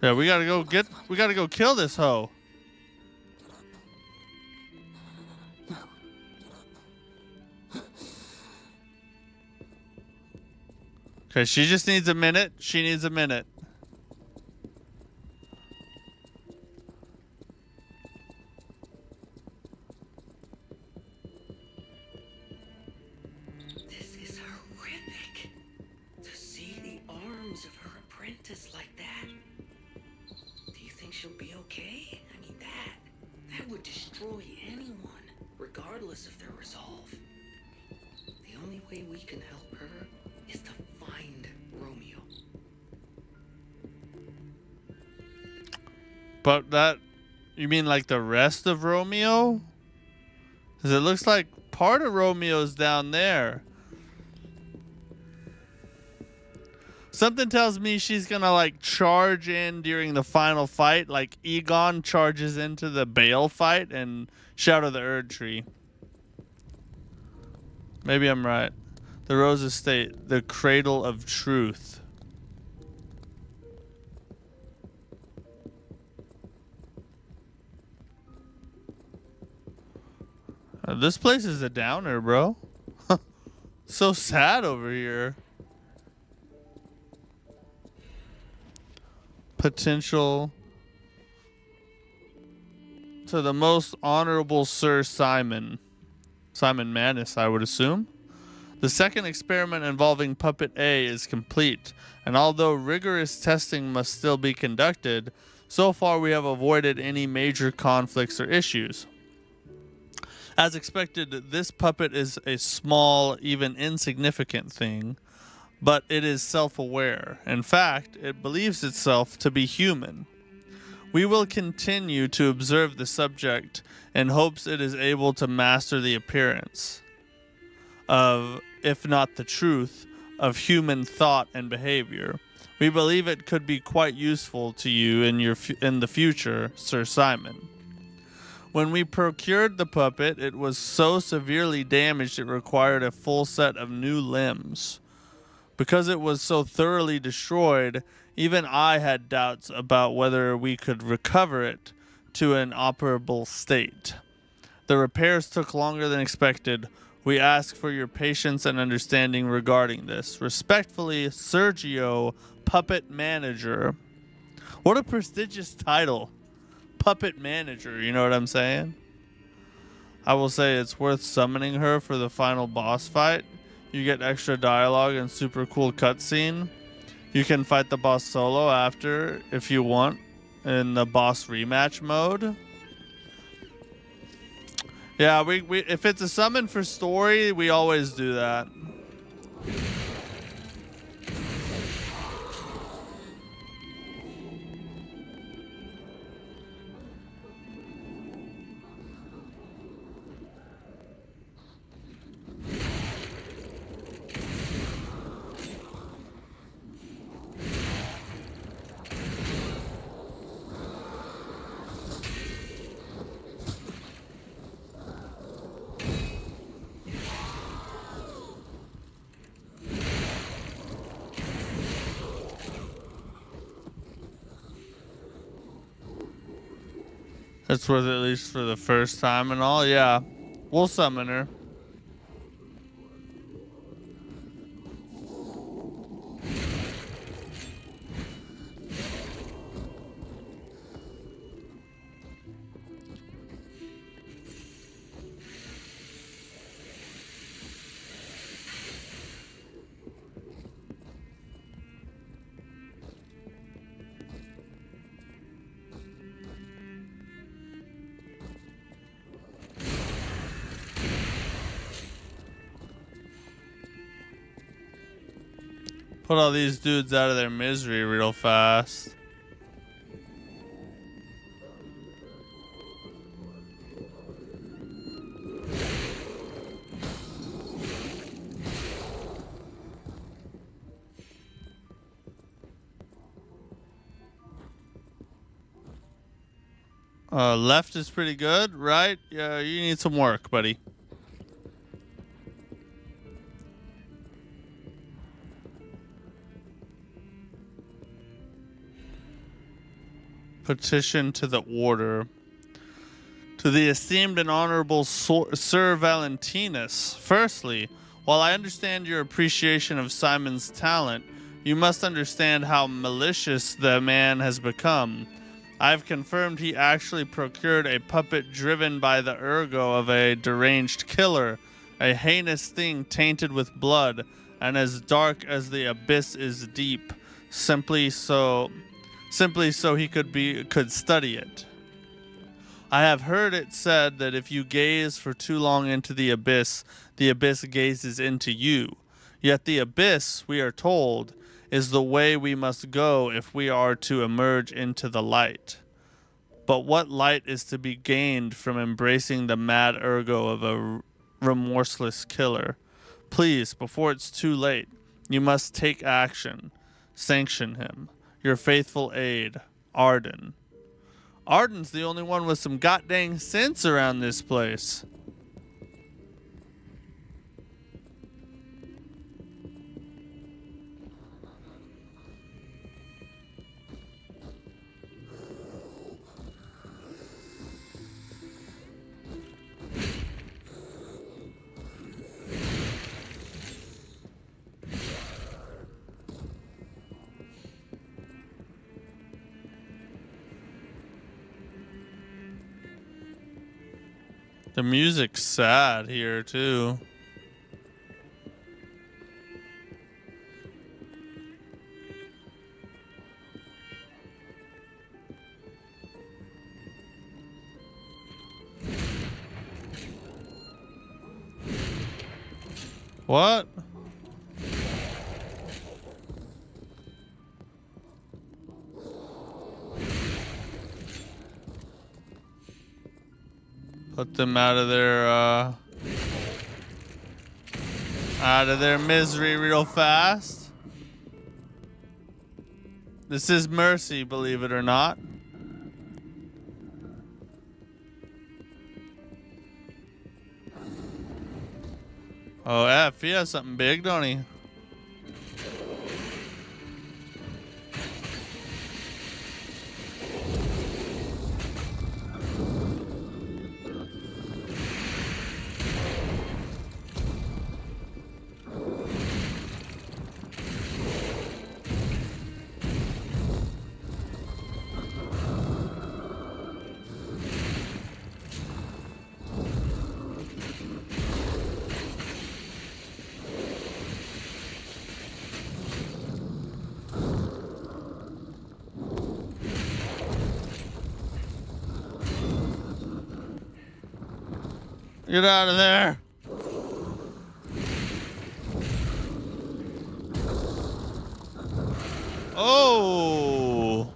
Speaker 1: Yeah, we gotta go kill this hoe. Okay, she just needs a minute. She needs a minute.
Speaker 7: This is horrific. To see the arms of her apprentice like that. Do you think she'll be okay? I mean, that would destroy anyone, regardless of their resolve. The only way we can help her is to find Romeo.
Speaker 1: But that, you mean like the rest of Romeo? Because it looks like part of Romeo's down there. Something tells me she's gonna like charge in during the final fight, like Egon charges into the Bale fight and Shadow the Erd Tree. Maybe I'm right. The Rose Estate, the cradle of truth. This place is a downer, bro. So sad over here. Potential to the most honorable Sir Simon Manus, I would assume. The second experiment involving Puppet A is complete, and although rigorous testing must still be conducted, so far we have avoided any major conflicts or issues. As expected, this puppet is a small, even insignificant thing, but it is self-aware. In fact, it believes itself to be human. We will continue to observe the subject in hopes it is able to master the appearance of, if not the truth, of human thought and behavior. We believe it could be quite useful to you in the future, Sir Simon. When we procured the puppet, it was so severely damaged it required a full set of new limbs. Because it was so thoroughly destroyed, even I had doubts about whether we could recover it to an operable state. The repairs took longer than expected. We ask for your patience and understanding regarding this. Respectfully, Sergio, Puppet Manager. What a prestigious title. Puppet Manager, you know what I'm saying? I will say it's worth summoning her for the final boss fight. You get extra dialogue and super cool cutscene. You can fight the boss solo after if you want in the boss rematch mode. Yeah, we if it's a summon for story, we always do that. It's worth it at least for the first time and all. Yeah, we'll summon her. Put all these dudes out of their misery real fast. Left is pretty good, right? Yeah, you need some work, buddy. Petition to the order. To the esteemed and honorable Sir Valentinus. Firstly, while I understand your appreciation of Simon's talent, you must understand how malicious the man has become. I've confirmed he actually procured a puppet driven by the ergo of a deranged killer, a heinous thing tainted with blood, and as dark as the abyss is deep, simply so he could study it. I have heard it said that if you gaze for too long into the abyss gazes into you. Yet the abyss, we are told, is the way we must go if we are to emerge into the light. But what light is to be gained from embracing the mad ergo of a remorseless killer? Please, before it's too late, you must take action. Sanction him. Your faithful aide, Arden. Arden's the only one with some goddamn sense around this place. The music's sad here, too. What? Put them out of their misery real fast. This is mercy, believe it or not. Oh, F, he has something big, don't he? Get out of there. Oh.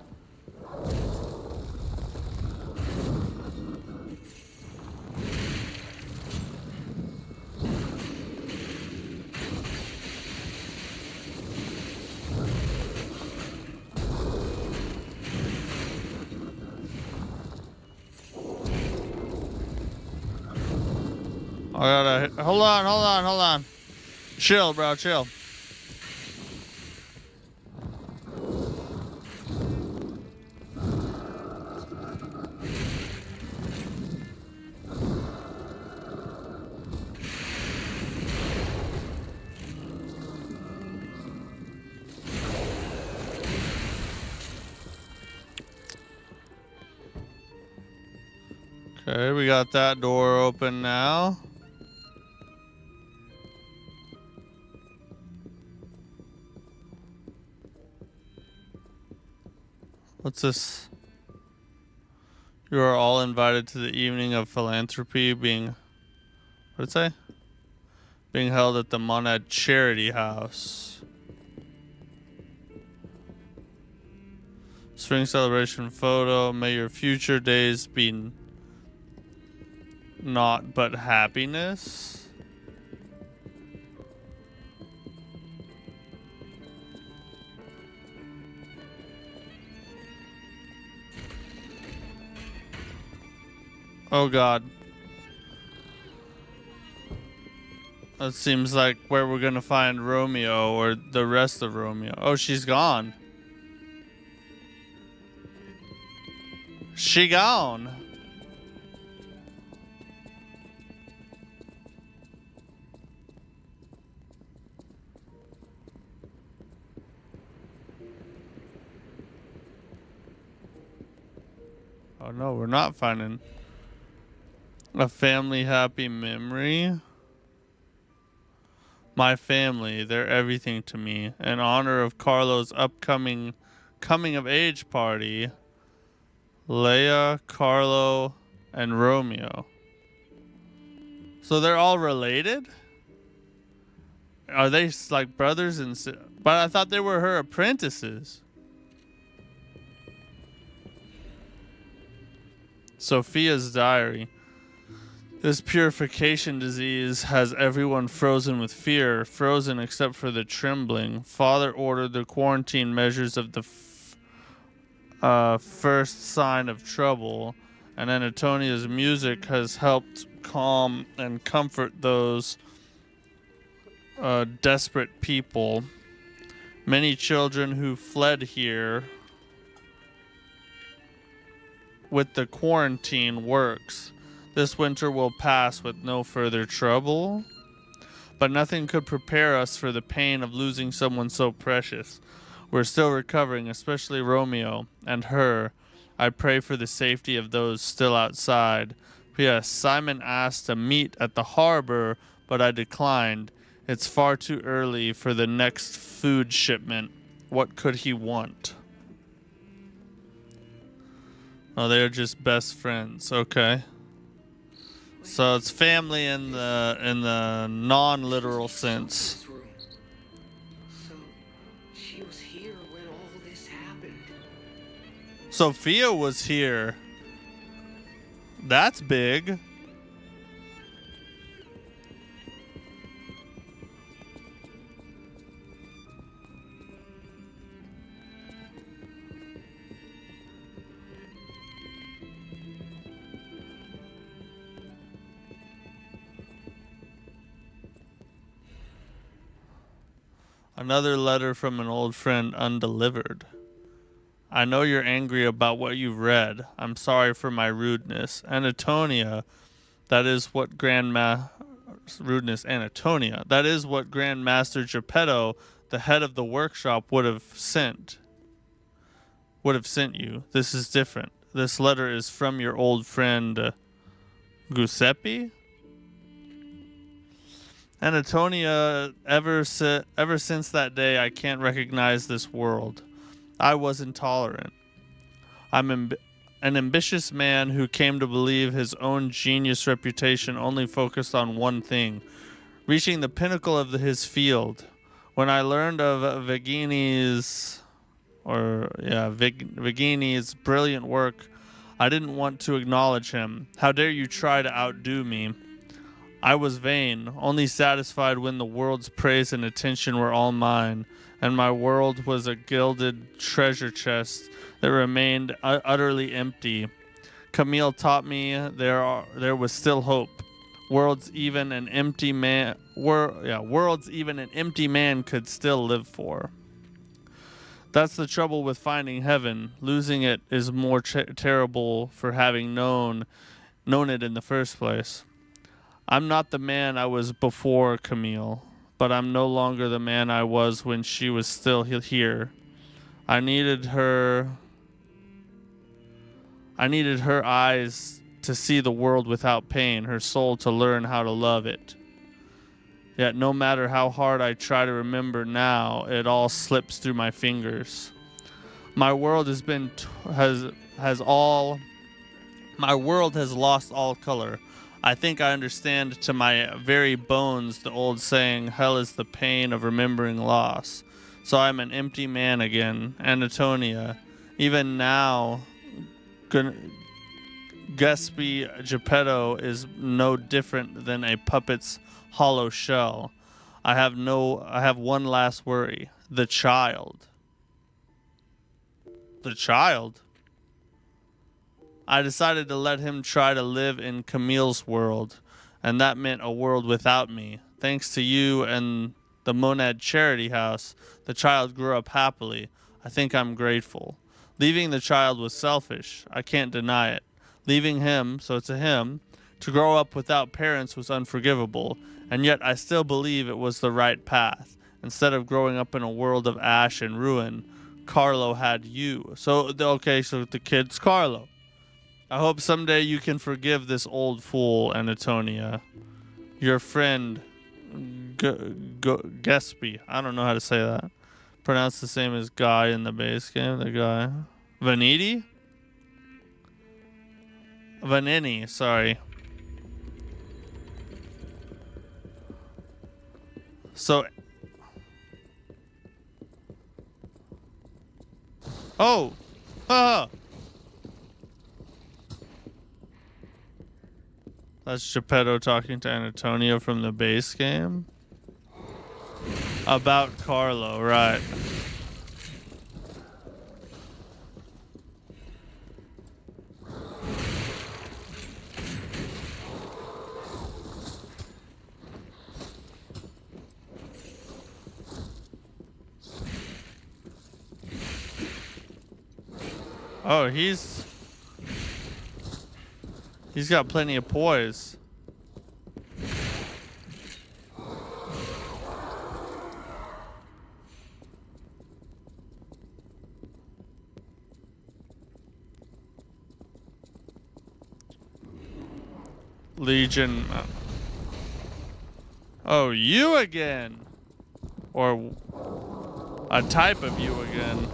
Speaker 1: I gotta, hold on. Chill, bro, chill. Okay, we got that door open now. What's this? You are all invited to the evening of philanthropy being, what did it say? Being held at the Monad Charity House. Spring celebration photo. May your future days be naught but happiness. Oh God. That seems like where we're gonna find Romeo or the rest of Romeo. Oh, she's gone. She gone. Oh no, we're not finding a family happy memory. My family, they're everything to me. In honor of Carlo's upcoming coming of age party, Leia, Carlo, and Romeo. So they're all related? Are they like brothers and but I thought they were her apprentices. Sophia's diary. This purification disease has everyone frozen with fear, frozen except for the trembling. Father ordered the quarantine measures of the first sign of trouble, and Antonia's music has helped calm and comfort those desperate people. Many children who fled here with the quarantine works. This winter will pass with no further trouble, but nothing could prepare us for the pain of losing someone so precious. We're still recovering, especially Romeo and her. I pray for the safety of those still outside. P.S. Simon asked to meet at the harbor, but I declined. It's far too early for the next food shipment. What could he want? Oh, they're just best friends. Okay. So it's family in the non-literal sense.
Speaker 7: This room. So she was here when all this happened.
Speaker 1: Sophia was here. That's big. Another letter from an old friend undelivered. I know you're angry about what you've read. I'm sorry for my rudeness. Antonia, that is what rudeness, Antonia. That is what Grandmaster Geppetto, the head of the workshop, would have sent you. This is different. This letter is from your old friend Giuseppe. Antonia, ever since that day, I can't recognize this world. I was intolerant. I'm an ambitious man who came to believe his own genius reputation only focused on one thing, reaching the pinnacle of his field. When I learned of Vigini's brilliant work, I didn't want to acknowledge him. How dare you try to outdo me? I was vain, only satisfied when the world's praise and attention were all mine, and my world was a gilded treasure chest that remained utterly empty. Camille taught me there was still hope. Worlds even an empty man could still live for. That's the trouble with finding heaven. Losing it is more terrible for having known it in the first place. I'm not the man I was before Camille, but I'm no longer the man I was when she was still here. I needed her eyes to see the world without pain, her soul to learn how to love it. Yet no matter how hard I try to remember now, it all slips through my fingers. My world has lost all color. I think I understand to my very bones the old saying, hell is the pain of remembering loss. So I'm an empty man again, Antonia. Even now, Giuseppe Geppetto is no different than a puppet's hollow shell. I have one last worry. The child. The child? I decided to let him try to live in Camille's world, and that meant a world without me. Thanks to you and the Monad Charity House, the child grew up happily. I think I'm grateful. Leaving the child was selfish. I can't deny it. Leaving him, so it's a him, to grow up without parents was unforgivable, and yet I still believe it was the right path. Instead of growing up in a world of ash and ruin, Carlo had you. So, okay, so the kid's Carlo. I hope someday you can forgive this old fool, Anatonia. Your friend, Gespy. I don't know how to say that. Pronounced the same as Guy in the base game. The guy. Vaniti? Vanini, sorry. So... Oh! Haha! That's Geppetto talking to Antonio from the base game. About Carlo, right. Oh, he's got plenty of poise. Legion. Oh, you again. Or a type of you again.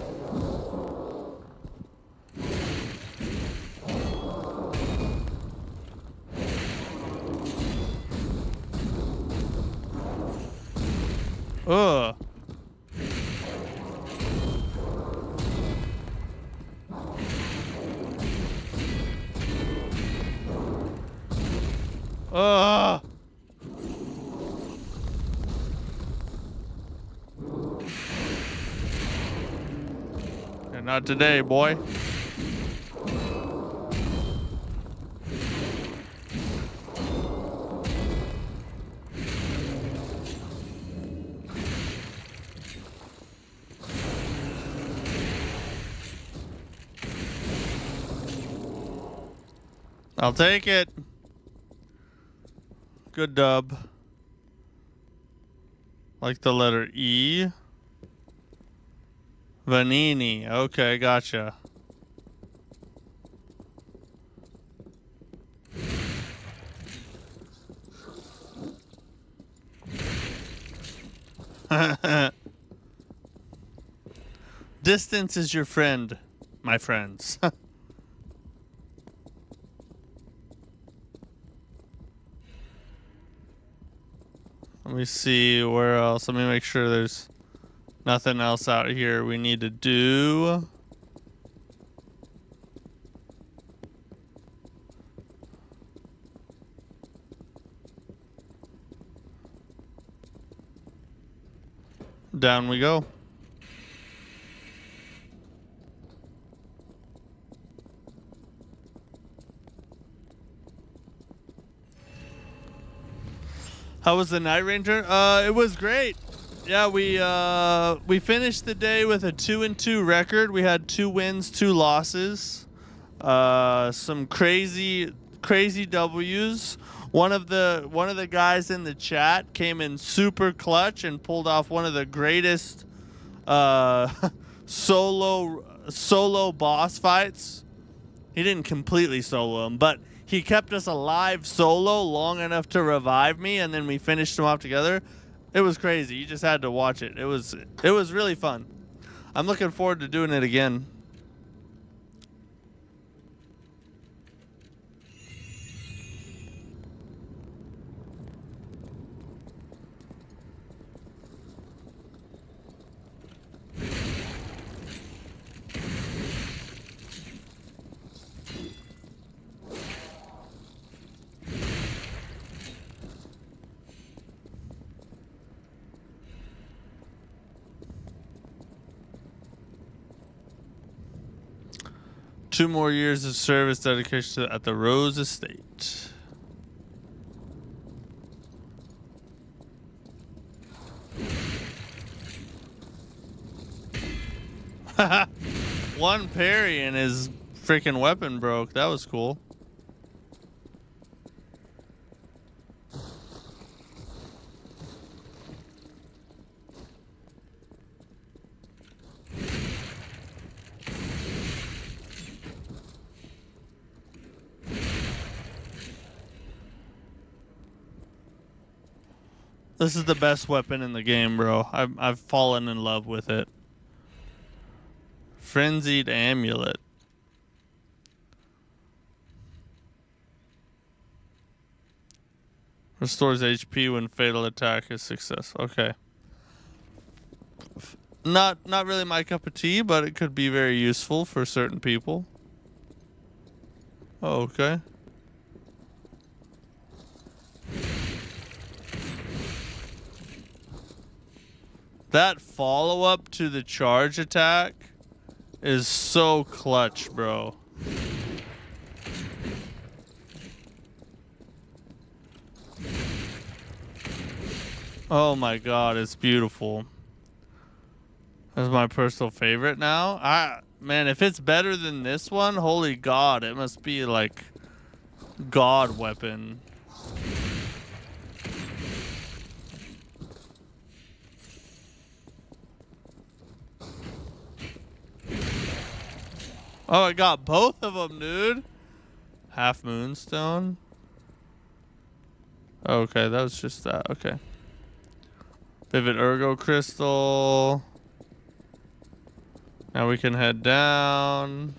Speaker 1: Ugh. Ugh. Yeah, not today, boy. I'll take it. Good dub. Like the letter E. Vanini. Okay, gotcha. Distance is your friend, my friends. Let me see where else. Let me make sure there's nothing else out here we need to do. Down we go. How was the Night Ranger? It was great. Yeah, we finished the day with a 2-2 record. We had 2 wins, 2 losses. Some crazy W's. One of the guys in the chat came in super clutch and pulled off one of the greatest solo boss fights. He didn't completely solo him, but he kept us alive solo long enough to revive me, and then we finished him off together. It was crazy. You just had to watch it. It was really fun. I'm looking forward to doing it again. 2 more years of service dedication at the Rose Estate. One parry and his freaking weapon broke. That was cool. This is the best weapon in the game, bro. I've fallen in love with it. Frenzied Amulet. Restores HP when fatal attack is successful. Okay. Not really my cup of tea, but it could be very useful for certain people. Oh, okay. That follow-up to the charge attack is so clutch, bro. Oh my god, it's beautiful. That's my personal favorite now. Man, if it's better than this one, holy god, it must be like god weapon. Oh, I got both of them, dude. Half Moonstone. Okay, that was just that. Okay. Vivid Ergo Crystal. Now we can head down.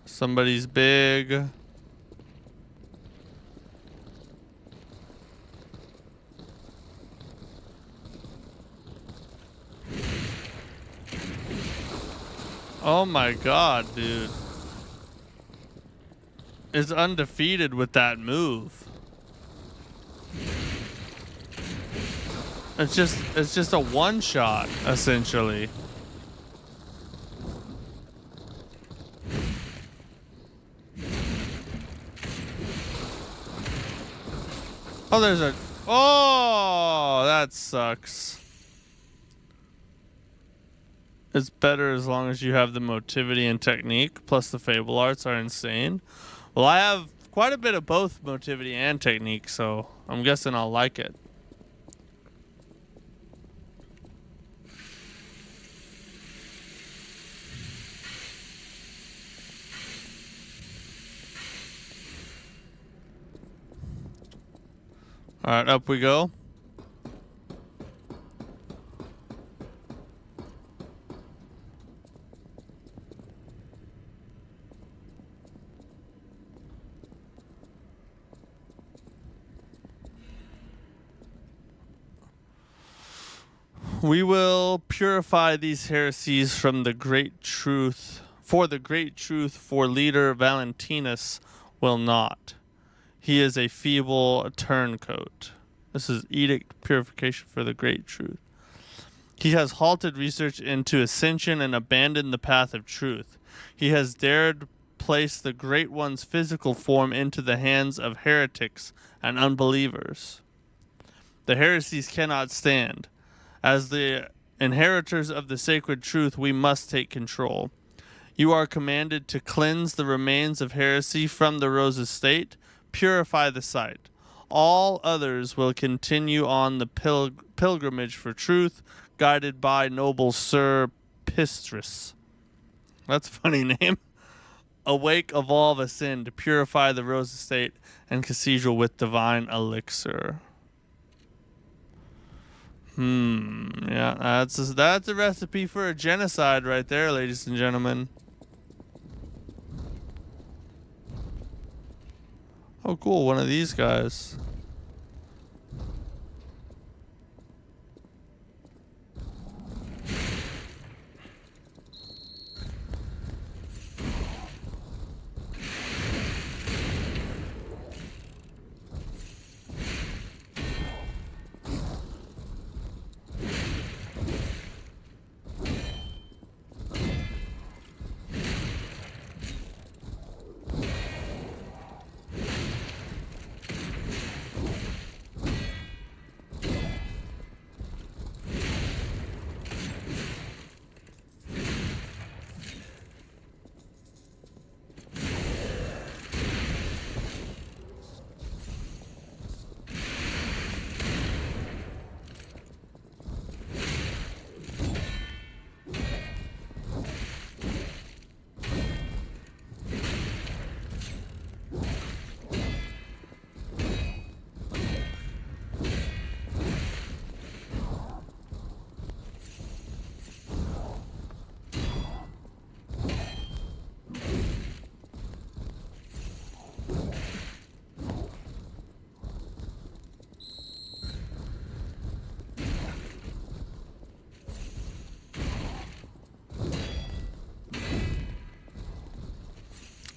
Speaker 1: Somebody's big. Oh my god, dude. Is undefeated with that move. It's just a one shot, essentially. Oh, there's a... Oh, that sucks. It's better as long as you have the motivity and technique, plus the Fable Arts are insane. Well, I have quite a bit of both motivity and technique, so I'm guessing I'll like it. Alright, up we go. We will purify these heresies from the great truth, for the great truth, for leader Valentinus will not. He is a feeble turncoat. This is edict purification for the great truth. He has halted research into ascension and abandoned the path of truth. He has dared place the Great One's physical form into the hands of heretics and unbelievers. The heresies cannot stand. As the inheritors of the sacred truth, we must take control. You are commanded to cleanse the remains of heresy from the Rose Estate, purify the site. All others will continue on the pilgrimage for truth, guided by noble Sir Pistris. That's a funny name. Awake, evolve, ascend, purify the Rose Estate and Cathedral with divine elixir. Yeah, that's a recipe for a genocide right there, ladies and gentlemen. Oh, cool, one of these guys.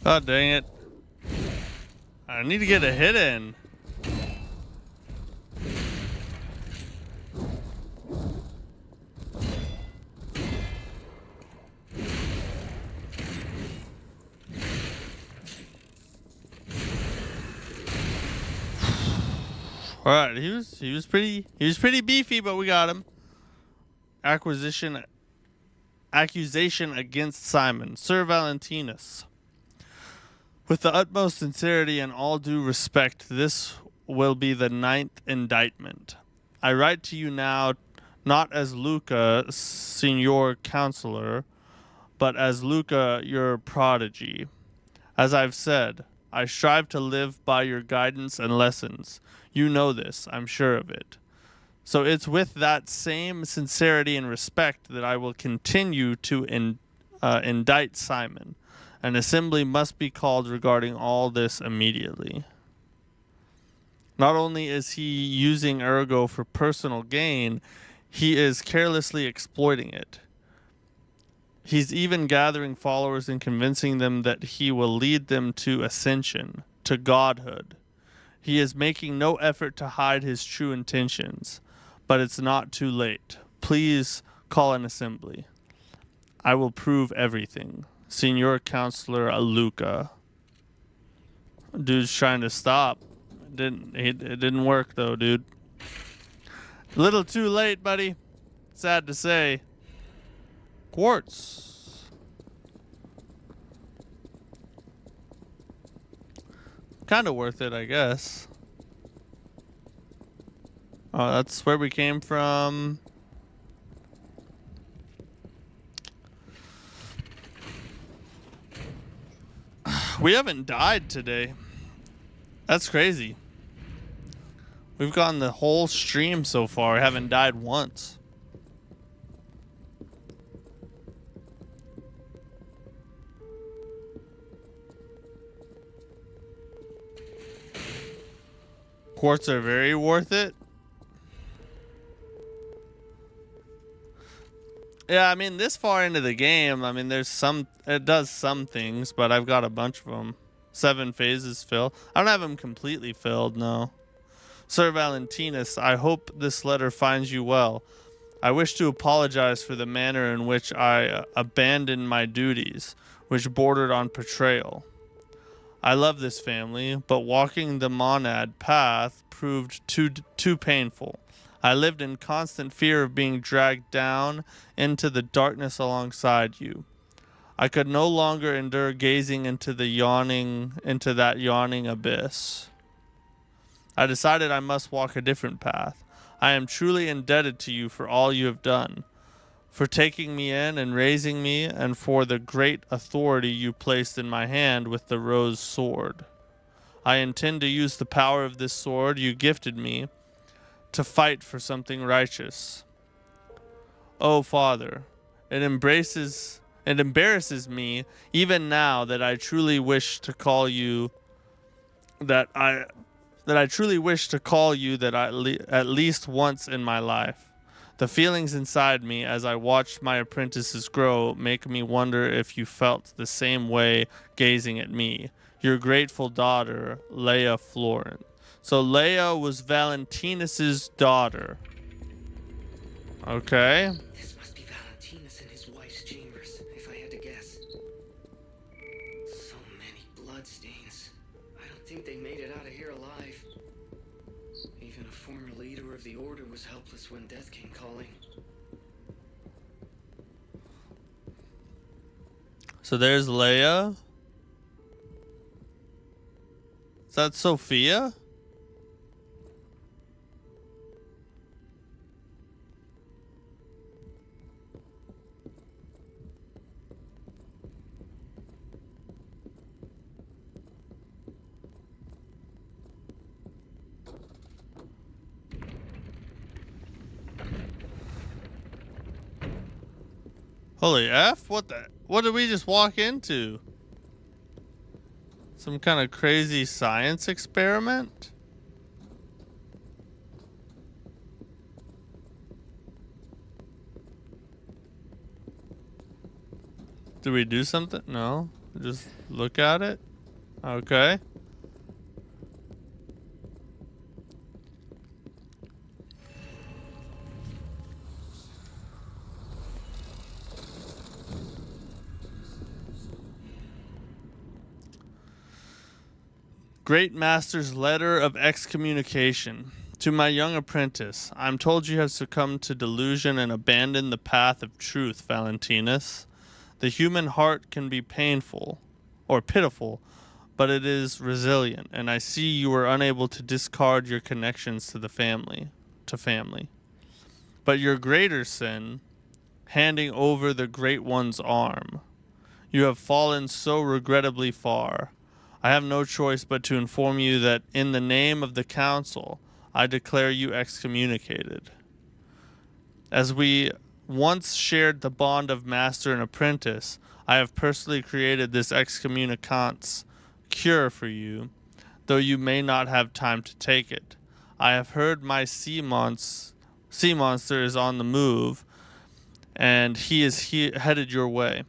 Speaker 1: God dang it. I need to get a hit in. All right, he was pretty beefy, but we got him. Accusation against Simon, Sir Valentinus. With the utmost sincerity and all due respect, this will be the 9th indictment. I write to you now, not as Luca, Signor Counselor, but as Luca, your prodigy. As I've said, I strive to live by your guidance and lessons. You know this, I'm sure of it. So it's with that same sincerity and respect that I will continue to indict Simon. An assembly must be called regarding all this immediately. Not only is he using Ergo for personal gain, he is carelessly exploiting it. He's even gathering followers and convincing them that he will lead them to ascension, to godhood. He is making no effort to hide his true intentions, but it's not too late. Please call an assembly. I will prove everything. Senior Counselor Luca. Dude's trying to stop. It didn't work though, dude. A little too late, buddy. Sad to say. Quartz. Kind of worth it, I guess. Oh, that's where we came from. We haven't died today. That's crazy. We've gone the whole stream so far. I haven't died once. Quartz are very worth it. Yeah, I mean, this far into the game, I mean, it does some things, but I've got a bunch of them. 7 phases fill. I don't have them completely filled, no. Sir Valentinus, I hope this letter finds you well. I wish to apologize for the manner in which I abandoned my duties, which bordered on betrayal. I love this family, but walking the monad path proved too painful. I lived in constant fear of being dragged down into the darkness alongside you. I could no longer endure gazing into that yawning abyss. I decided I must walk a different path. I am truly indebted to you for all you have done, for taking me in and raising me, and for the great authority you placed in my hand with the rose sword. I intend to use the power of this sword you gifted me to fight for something righteous. Oh, Father, it embarrasses me even now that I truly wish to call you at least once in my life. The feelings inside me as I watched my apprentices grow make me wonder if you felt the same way gazing at me. Your grateful daughter, Leia Florent. So Leia was Valentinus's daughter. Okay.
Speaker 7: This must be Valentinus in his wife's chambers, if I had to guess. So many bloodstains. I don't think they made it out of here alive. Even a former leader of the Order was helpless when death came calling.
Speaker 1: So there's Leia. Is that Sophia? Holy F, what did we just walk into? Some kind of crazy science experiment? Did we do something? No. Just look at it. Okay. Great Master's Letter of Excommunication. To my young apprentice, I am told you have succumbed to delusion and abandoned the path of truth, Valentinus. The human heart can be painful, or pitiful, but it is resilient, and I see you are unable to discard your connections to the family. But your greater sin, handing over the Great One's arm. You have fallen so regrettably far. I have no choice but to inform you that in the name of the Council, I declare you excommunicated. As we once shared the bond of master and apprentice, I have personally created this excommunicant's cure for you, though you may not have time to take it. I have heard my sea monster is on the move, and he is headed your way.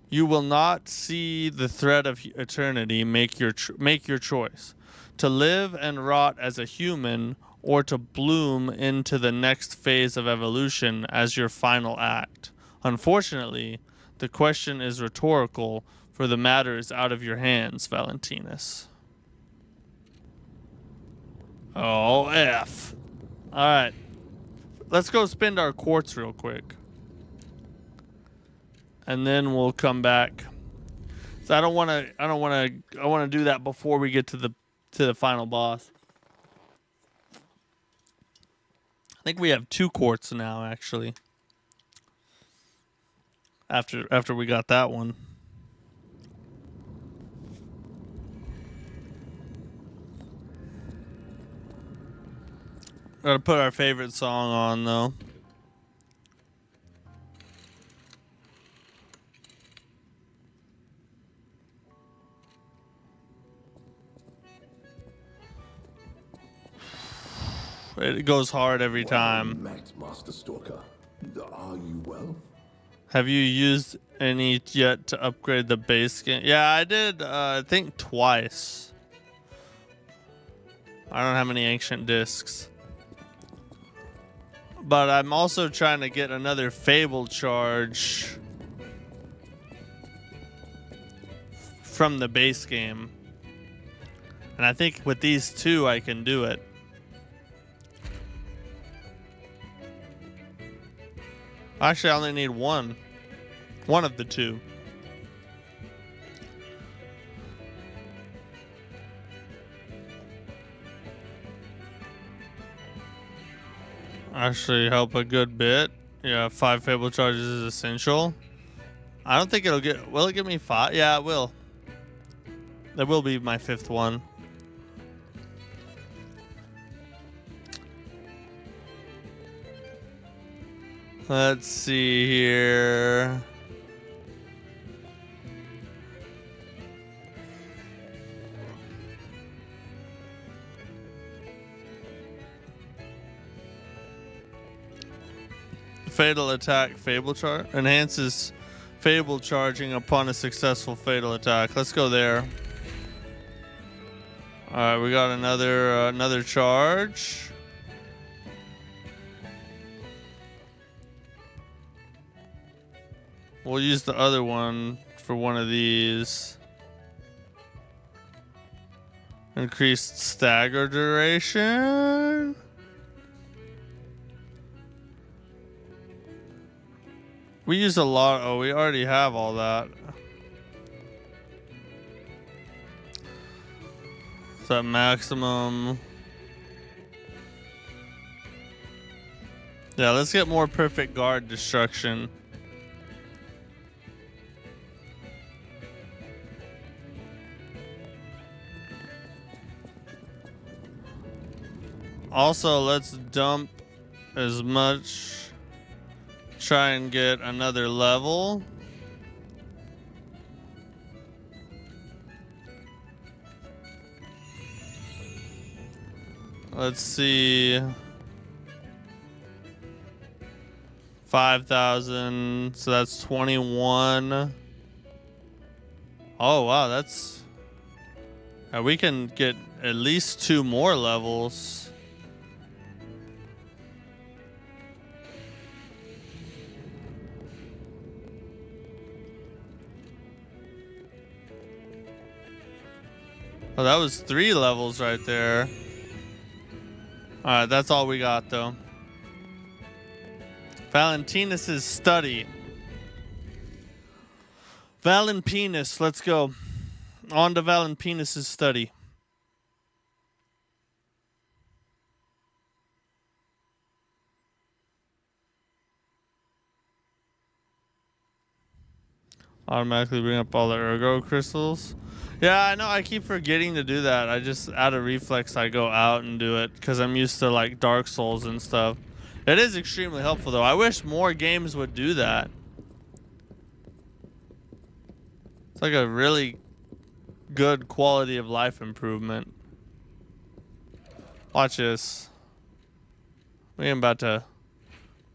Speaker 1: You will not see the thread of eternity. Make your choice. To live and rot as a human, or to bloom into the next phase of evolution as your final act. Unfortunately, the question is rhetorical, for the matter is out of your hands, Valentinus. Oh, F. Alright. Let's go spend our quartz real quick. And then we'll come back. So I want to do that before we get to the final boss. I think we have 2 quartz now, actually. After we got that one. Gotta put our favorite song on, though. It goes hard every time.
Speaker 5: Met, Master Stalker. Are you well?
Speaker 1: Have you used any yet to upgrade the base game? Yeah, I did, I think twice. I don't have any ancient discs. But I'm also trying to get another Fable charge from the base game. And I think with these 2 I can do it. Actually, I only need one. One of the 2. Actually help a good bit. Yeah, 5 Fable charges is essential. I don't think it'll get... Will it give me 5? Yeah, it will. That will be my 5th one. Let's see here. Fatal attack, Fable charge enhances Fable charging upon a successful fatal attack. Let's go there. All right, we got another charge. We'll use the other one for one of these. Increased stagger duration. We use a lot. Oh, we already have all that. Is that maximum? Yeah, let's get more perfect guard destruction. Also, let's dump as much. Try and get another level. Let's see. 5,000. So that's 21. Oh, wow, that's... we can get at least 2 more levels. Oh, that was 3 levels right there. Alright, that's all we got, though. Valentinus's study. Valentinus, let's go. On to Valentinus's study. Automatically bring up all the ergo crystals. Yeah, I know. I keep forgetting to do that. I just, out of reflex, I go out and do it because I'm used to like Dark Souls and stuff. It is extremely helpful, though. I wish more games would do that. It's like a really good quality of life improvement. Watch this. We ain't about to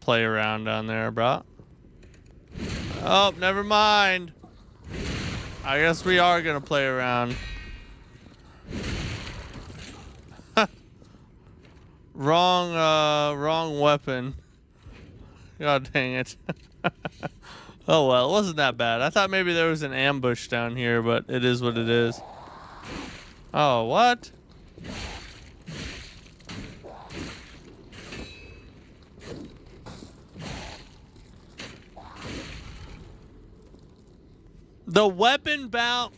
Speaker 1: play around down there, bro. Oh, never mind. I guess we are gonna play around. Wrong weapon. God dang it. Oh well, it wasn't that bad. I thought maybe there was an ambush down here, but it is what it is. Oh, what? The weapon bound.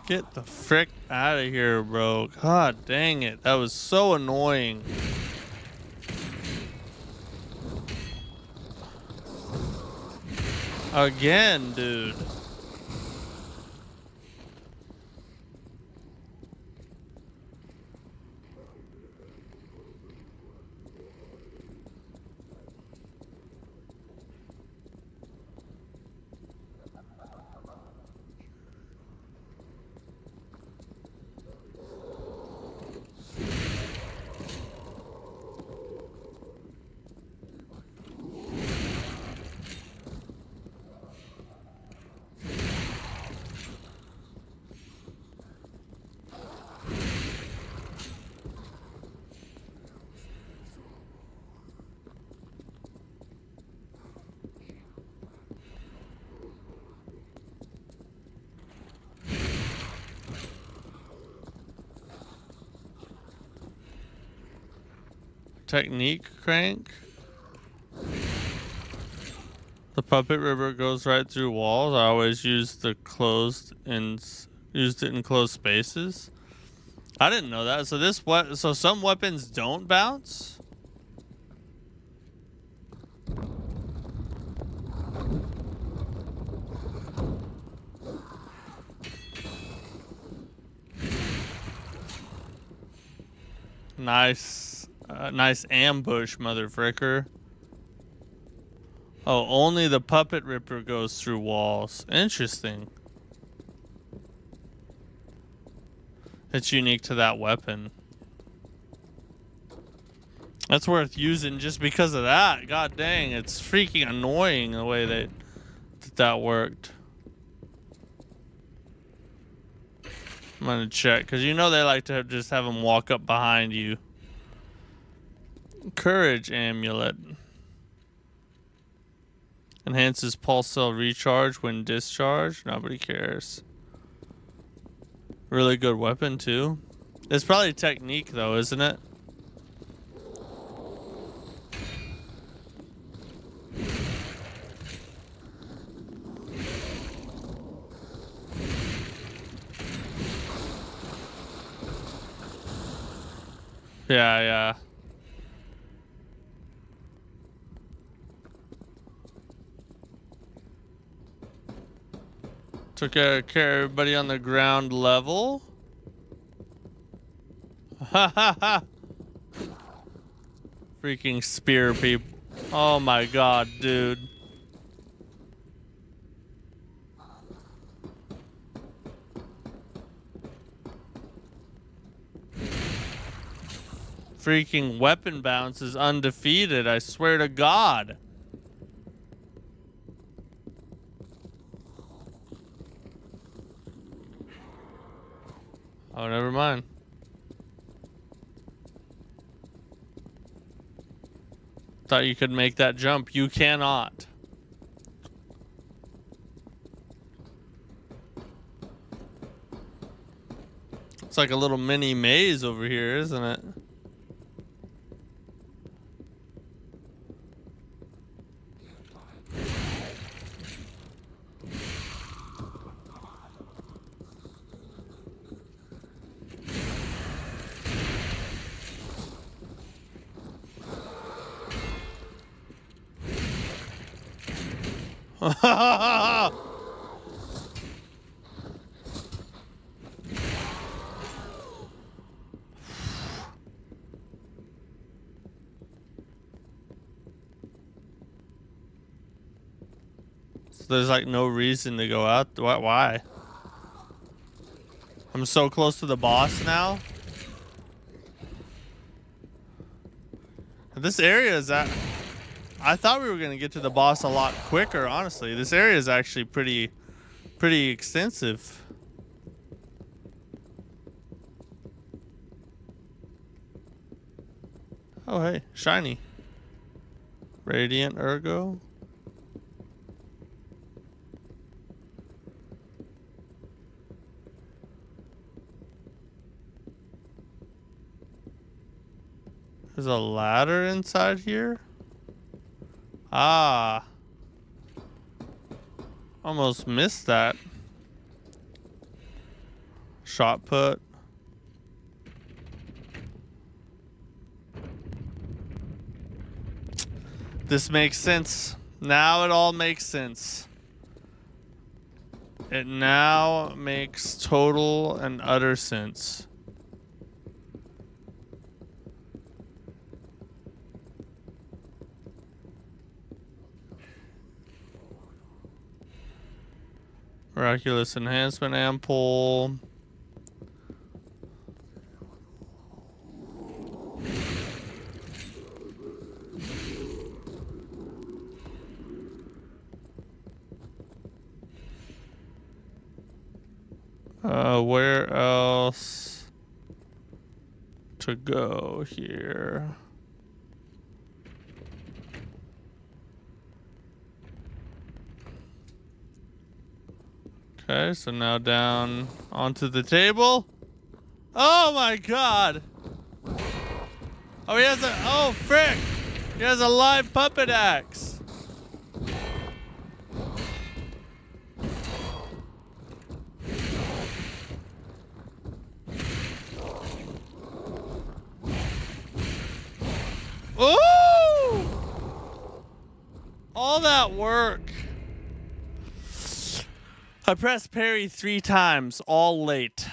Speaker 1: Get the frick out of here, bro. God dang it. That was so annoying. Again, dude. Technique crank. The puppet ripper goes right through walls. I always use the used it in closed spaces. I didn't know that. So some weapons don't bounce? Nice. Nice ambush, motherfricker. Oh, only the puppet ripper goes through walls. Interesting. It's unique to that weapon. That's worth using just because of that. God dang, it's freaking annoying the way that worked. I'm gonna check, because you know they like to just have them walk up behind you. Courage amulet. Enhances pulse cell recharge when discharged. Nobody cares. Really good weapon too. It's probably technique though, isn't it? Yeah. Took care of everybody on the ground level. Ha ha ha! Freaking spear people. Oh my god, dude. Freaking weapon bounce is undefeated, I swear to God. Oh, never mind. Thought you could make that jump. You cannot. It's like a little mini maze over here, isn't it? So there's like no reason to go out. Why? I'm so close to the boss now. This area is that. I thought we were gonna get to the boss a lot quicker, honestly. This area is actually pretty extensive. Oh hey, shiny. Radiant Ergo. There's a ladder inside here. Ah. Almost missed that. Shot put. This makes sense. Now it all makes sense. It now makes total and utter sense. Miraculous enhancement ampoule. Where else to go here? Okay, so now down onto the table. Oh my god! Oh, he has a, oh frick! He has a live puppet axe. Ooh! All that work. I pressed parry 3 times, all late.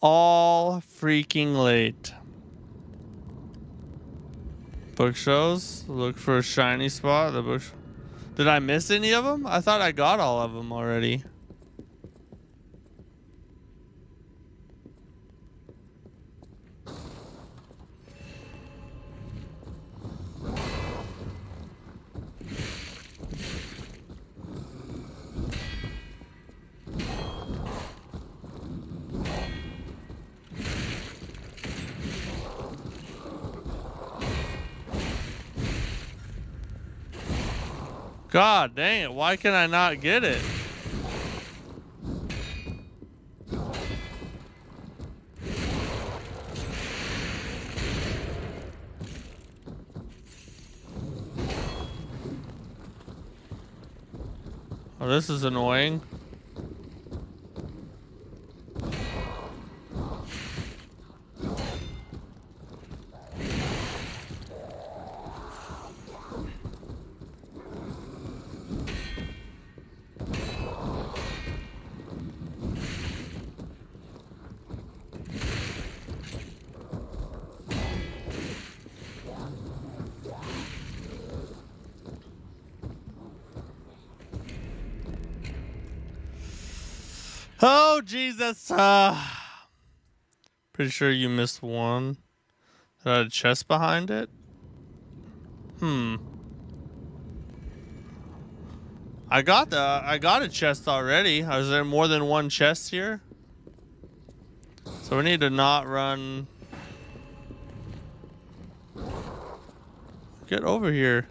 Speaker 1: All freaking late. Book shows. Look for a shiny spot. The book. Did I miss any of them? I thought I got all of them already. God dang it, why can I not get it? Oh, this is annoying. Oh, Jesus. Pretty sure you missed one. Is that a chest behind it? I got a chest already. Is there more than one chest here? So we need to not run. Get over here.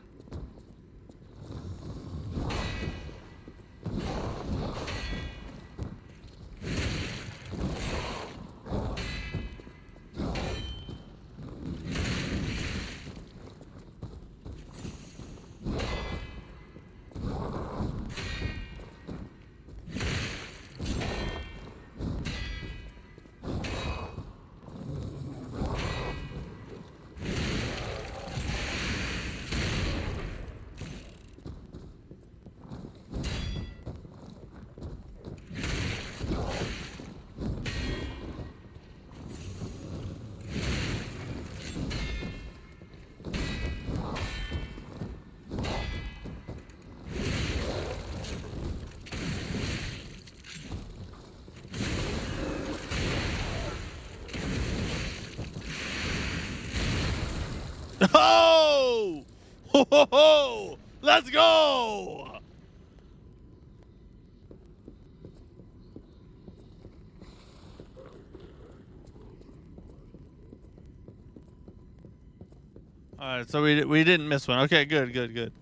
Speaker 1: Oh! Ho, ho, ho! Let's go! All right, so we didn't miss one. Okay, good.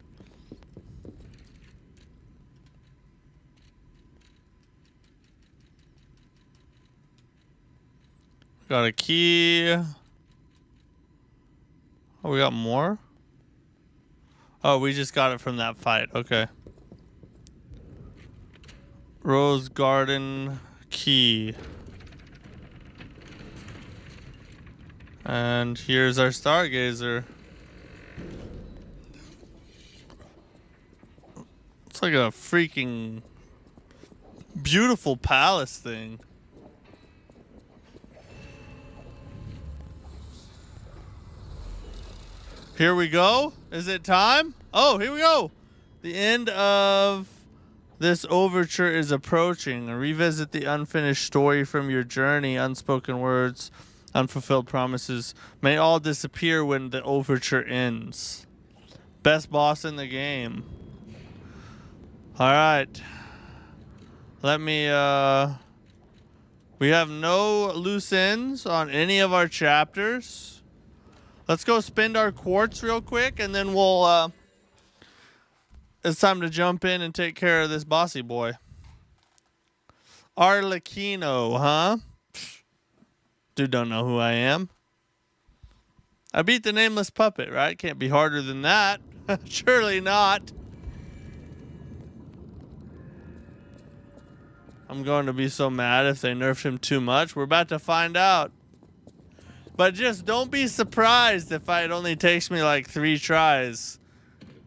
Speaker 1: Got a key. Oh, we got more? Oh, we just got it from that fight. Okay. Rose Garden key. And here's our stargazer. It's like a freaking beautiful palace thing. Here we go. Is it time? Oh, here we go. The end of this overture is approaching. Revisit the unfinished story from your journey. Unspoken words, unfulfilled promises may all disappear when the overture ends. Best boss in the game. All right. Let me, we have no loose ends on any of our chapters. Let's go spend our quartz real quick, and then we'll, it's time to jump in and take care of this bossy boy. Arlecchino, huh? Dude don't know who I am. I beat the nameless puppet, right? Can't be harder than that. Surely not. I'm going to be so mad if they nerfed him too much. We're about to find out. But just don't be surprised if it only takes me like 3 tries.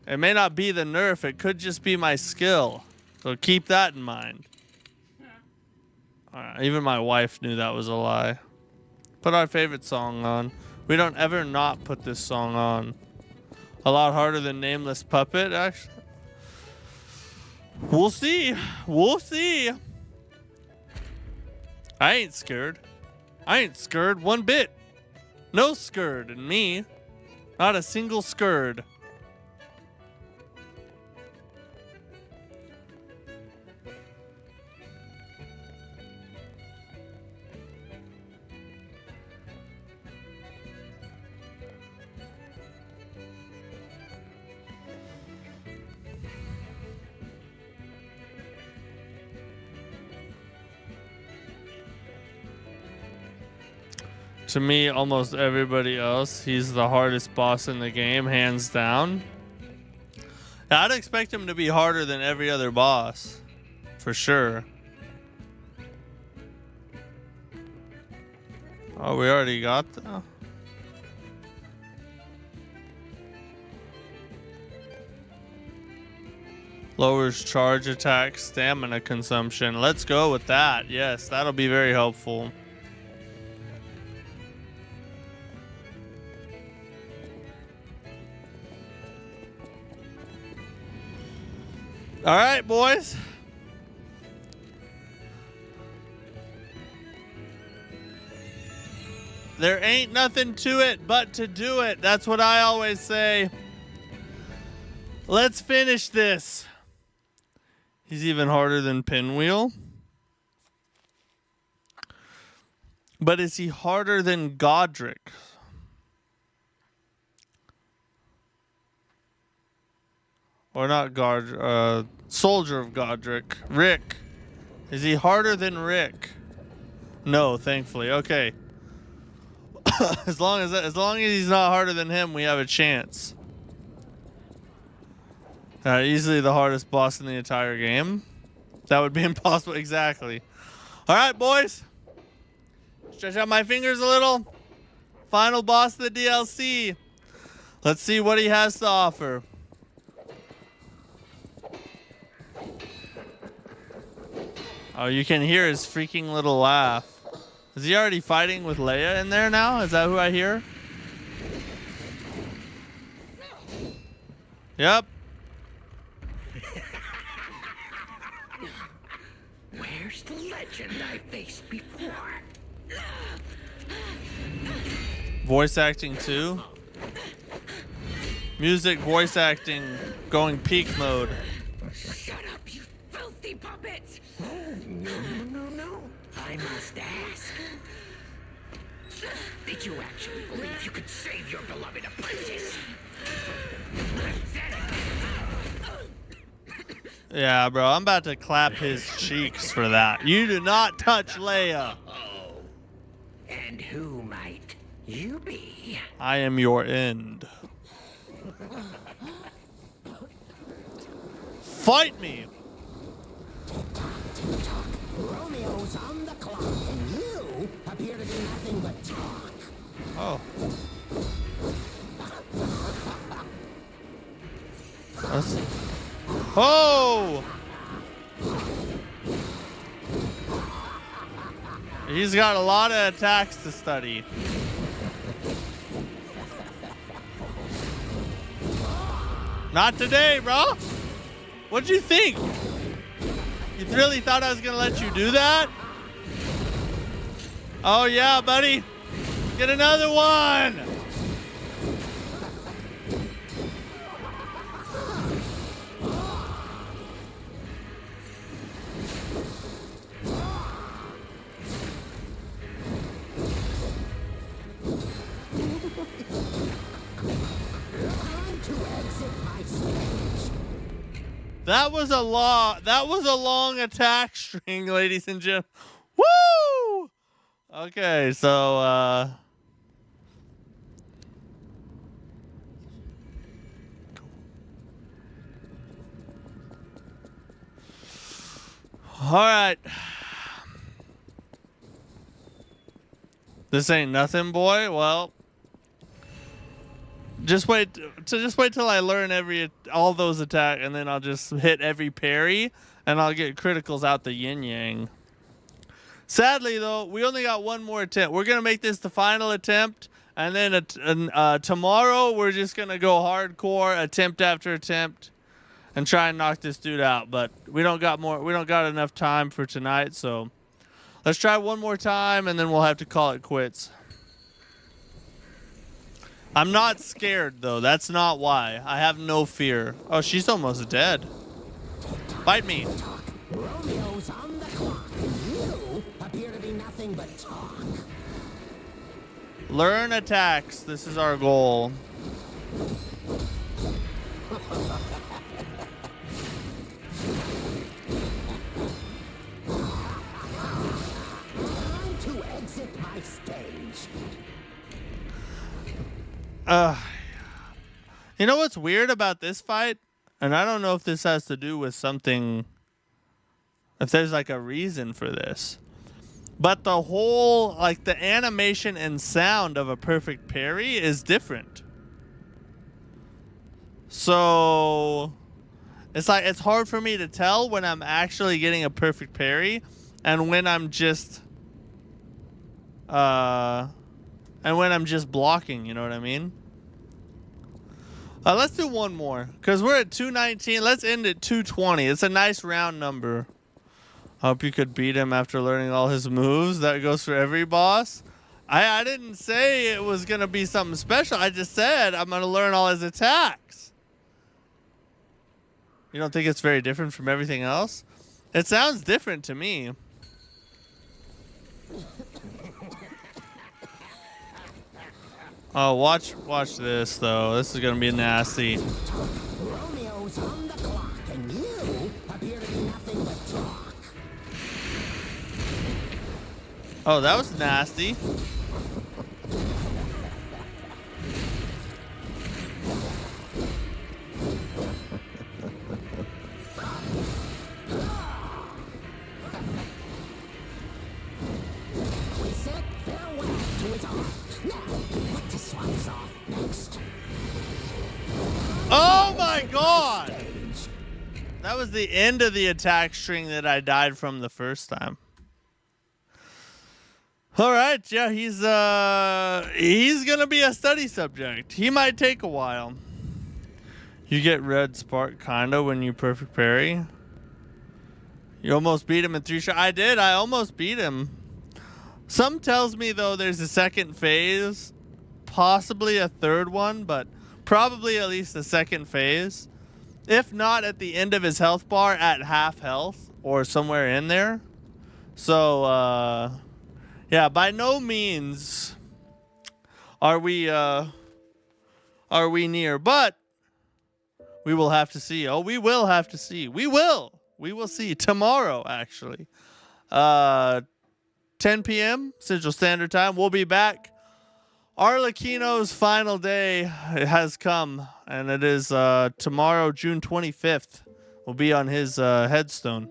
Speaker 1: It may not be the nerf. It could just be my skill. So keep that in mind. Even my wife knew that was a lie. Put our favorite song on. We don't ever not put this song on. A lot harder than Nameless Puppet, actually. We'll see. We'll see. I ain't scared. I ain't scared one bit. No scared in me. Not a single scared. To me, almost everybody else, he's the hardest boss in the game, hands down. I'd expect him to be harder than every other boss, for sure. Oh, we already got that. Lowers charge attack, stamina consumption. Let's go with that. Yes, that'll be very helpful. All right, boys. There ain't nothing to it but to do it. That's what I always say. Let's finish this. He's even harder than Pinwheel. But is he harder than Godric? Or not Godric, Soldier of Godric. Rick. Is he harder than Rick? No, thankfully. Okay. as long as he's not harder than him, we have a chance. Easily the hardest boss in the entire game. That would be impossible. Exactly. All right, boys. Stretch out my fingers a little. Final boss of the DLC. Let's see what he has to offer. Oh, you can hear his freaking little laugh. Is he already fighting with Leia in there now? Is that who I hear? Yep.
Speaker 7: Where's the legend I faced before?
Speaker 1: Voice acting too. Music, voice acting, going peak mode.
Speaker 7: Shut up, you filthy puppets! No. I must ask. Did you actually believe you could save your beloved apprentice?
Speaker 1: Yeah, bro, I'm about to clap his cheeks for that. You do not touch Leia.
Speaker 7: And who might you be?
Speaker 1: I am your end. Fight me!
Speaker 6: Romeo's on the clock, and you appear to be nothing but talk.
Speaker 1: Oh. That's... Oh! He's got a lot of attacks to study. Not today, bro. What'd you think? You really thought I was gonna let you do that? Oh yeah, buddy. Get another one. That was a long attack string, ladies and gentlemen. Woo! Okay, so all right. This ain't nothing, boy. Well, just wait till I learn all those attacks, and then I'll just hit every parry, and I'll get criticals out the yin yang. Sadly, though, we only got one more attempt. We're gonna make this the final attempt, and then tomorrow we're just gonna go hardcore, attempt after attempt, and try and knock this dude out. But we don't got enough time for tonight, so let's try one more time, and then we'll have to call it quits. I'm not scared, though. That's not why. I have no fear. Oh, she's almost dead. Fight me.
Speaker 6: Romeo's on the clock, and you appear to be nothing but talk.
Speaker 1: Learn attacks. This is our goal.
Speaker 6: Time to exit my stage.
Speaker 1: You know what's weird about this fight? And I don't know if this has to do with something, if there's like a reason for this. But the whole, like the animation and sound of a perfect parry is different. So it's like, it's hard for me to tell when I'm actually getting a perfect parry and when I'm just, blocking, you know what I mean? Let's do one more, because we're at 219. Let's end at 220. It's a nice round number. Hope you could beat him after learning all his moves. That goes for every boss. I didn't say it was gonna be something special. I just said I'm gonna learn all his attacks. You don't think it's very different from everything else? It sounds different to me. Oh, watch this though. This is gonna be nasty.
Speaker 8: Romeo's on the clock, and you appear to be nothing but talk.
Speaker 1: Oh, that was nasty.
Speaker 8: We said farewell to his arm. Now, what to slice off next?
Speaker 1: Oh my god! That was the end of the attack string that I died from the first time. All right, yeah, he's gonna be a study subject. He might take a while. You get red spark kinda when you perfect parry. You almost beat him in 3 shots. I did. I almost beat him. Some tells me though there's a second phase, possibly a third one, but probably at least a second phase. If not at the end of his health bar at half health or somewhere in there. So yeah, by no means are we near, but we will have to see. Oh, we will have to see. We will see tomorrow actually. 10 p.m. Central Standard Time. We'll be back. Arlecchino's final day has come, and it is tomorrow, June 25th. Will be on his headstone.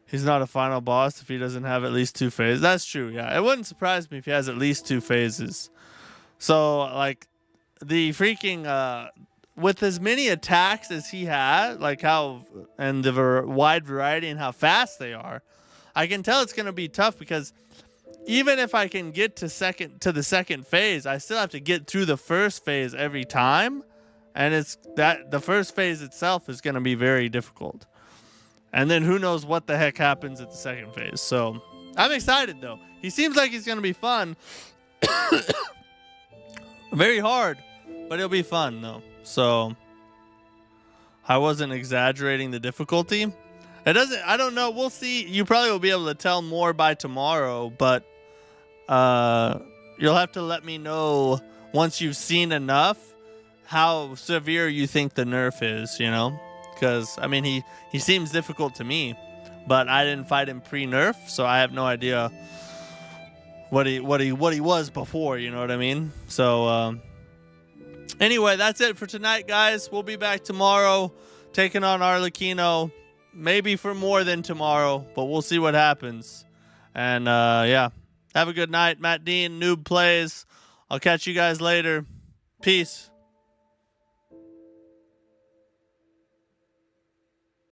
Speaker 1: He's not a final boss if he doesn't have at least 2 phases. That's true, yeah. It wouldn't surprise me if he has at least 2 phases. So, like, the freaking, with as many attacks as he had, like how, and the wide variety and how fast they are, I can tell it's going to be tough because even if I can get to the second phase, I still have to get through the first phase every time. And it's that the first phase itself is going to be very difficult. And then who knows what the heck happens at the second phase. So I'm excited though. He seems like he's going to be fun. Very hard, but it'll be fun though. So I wasn't exaggerating the difficulty. I don't know. We'll see. You probably will be able to tell more by tomorrow, but you'll have to let me know once you've seen enough how severe you think the nerf is, you know? Because, I mean, he seems difficult to me, but I didn't fight him pre-nerf, so I have no idea what he was before, you know what I mean? So, anyway, that's it for tonight, guys. We'll be back tomorrow taking on Arlecchino. Maybe for more than tomorrow, but we'll see what happens. And, yeah. Have a good night. Matt Dean, Noob Plays. I'll catch you guys later. Peace.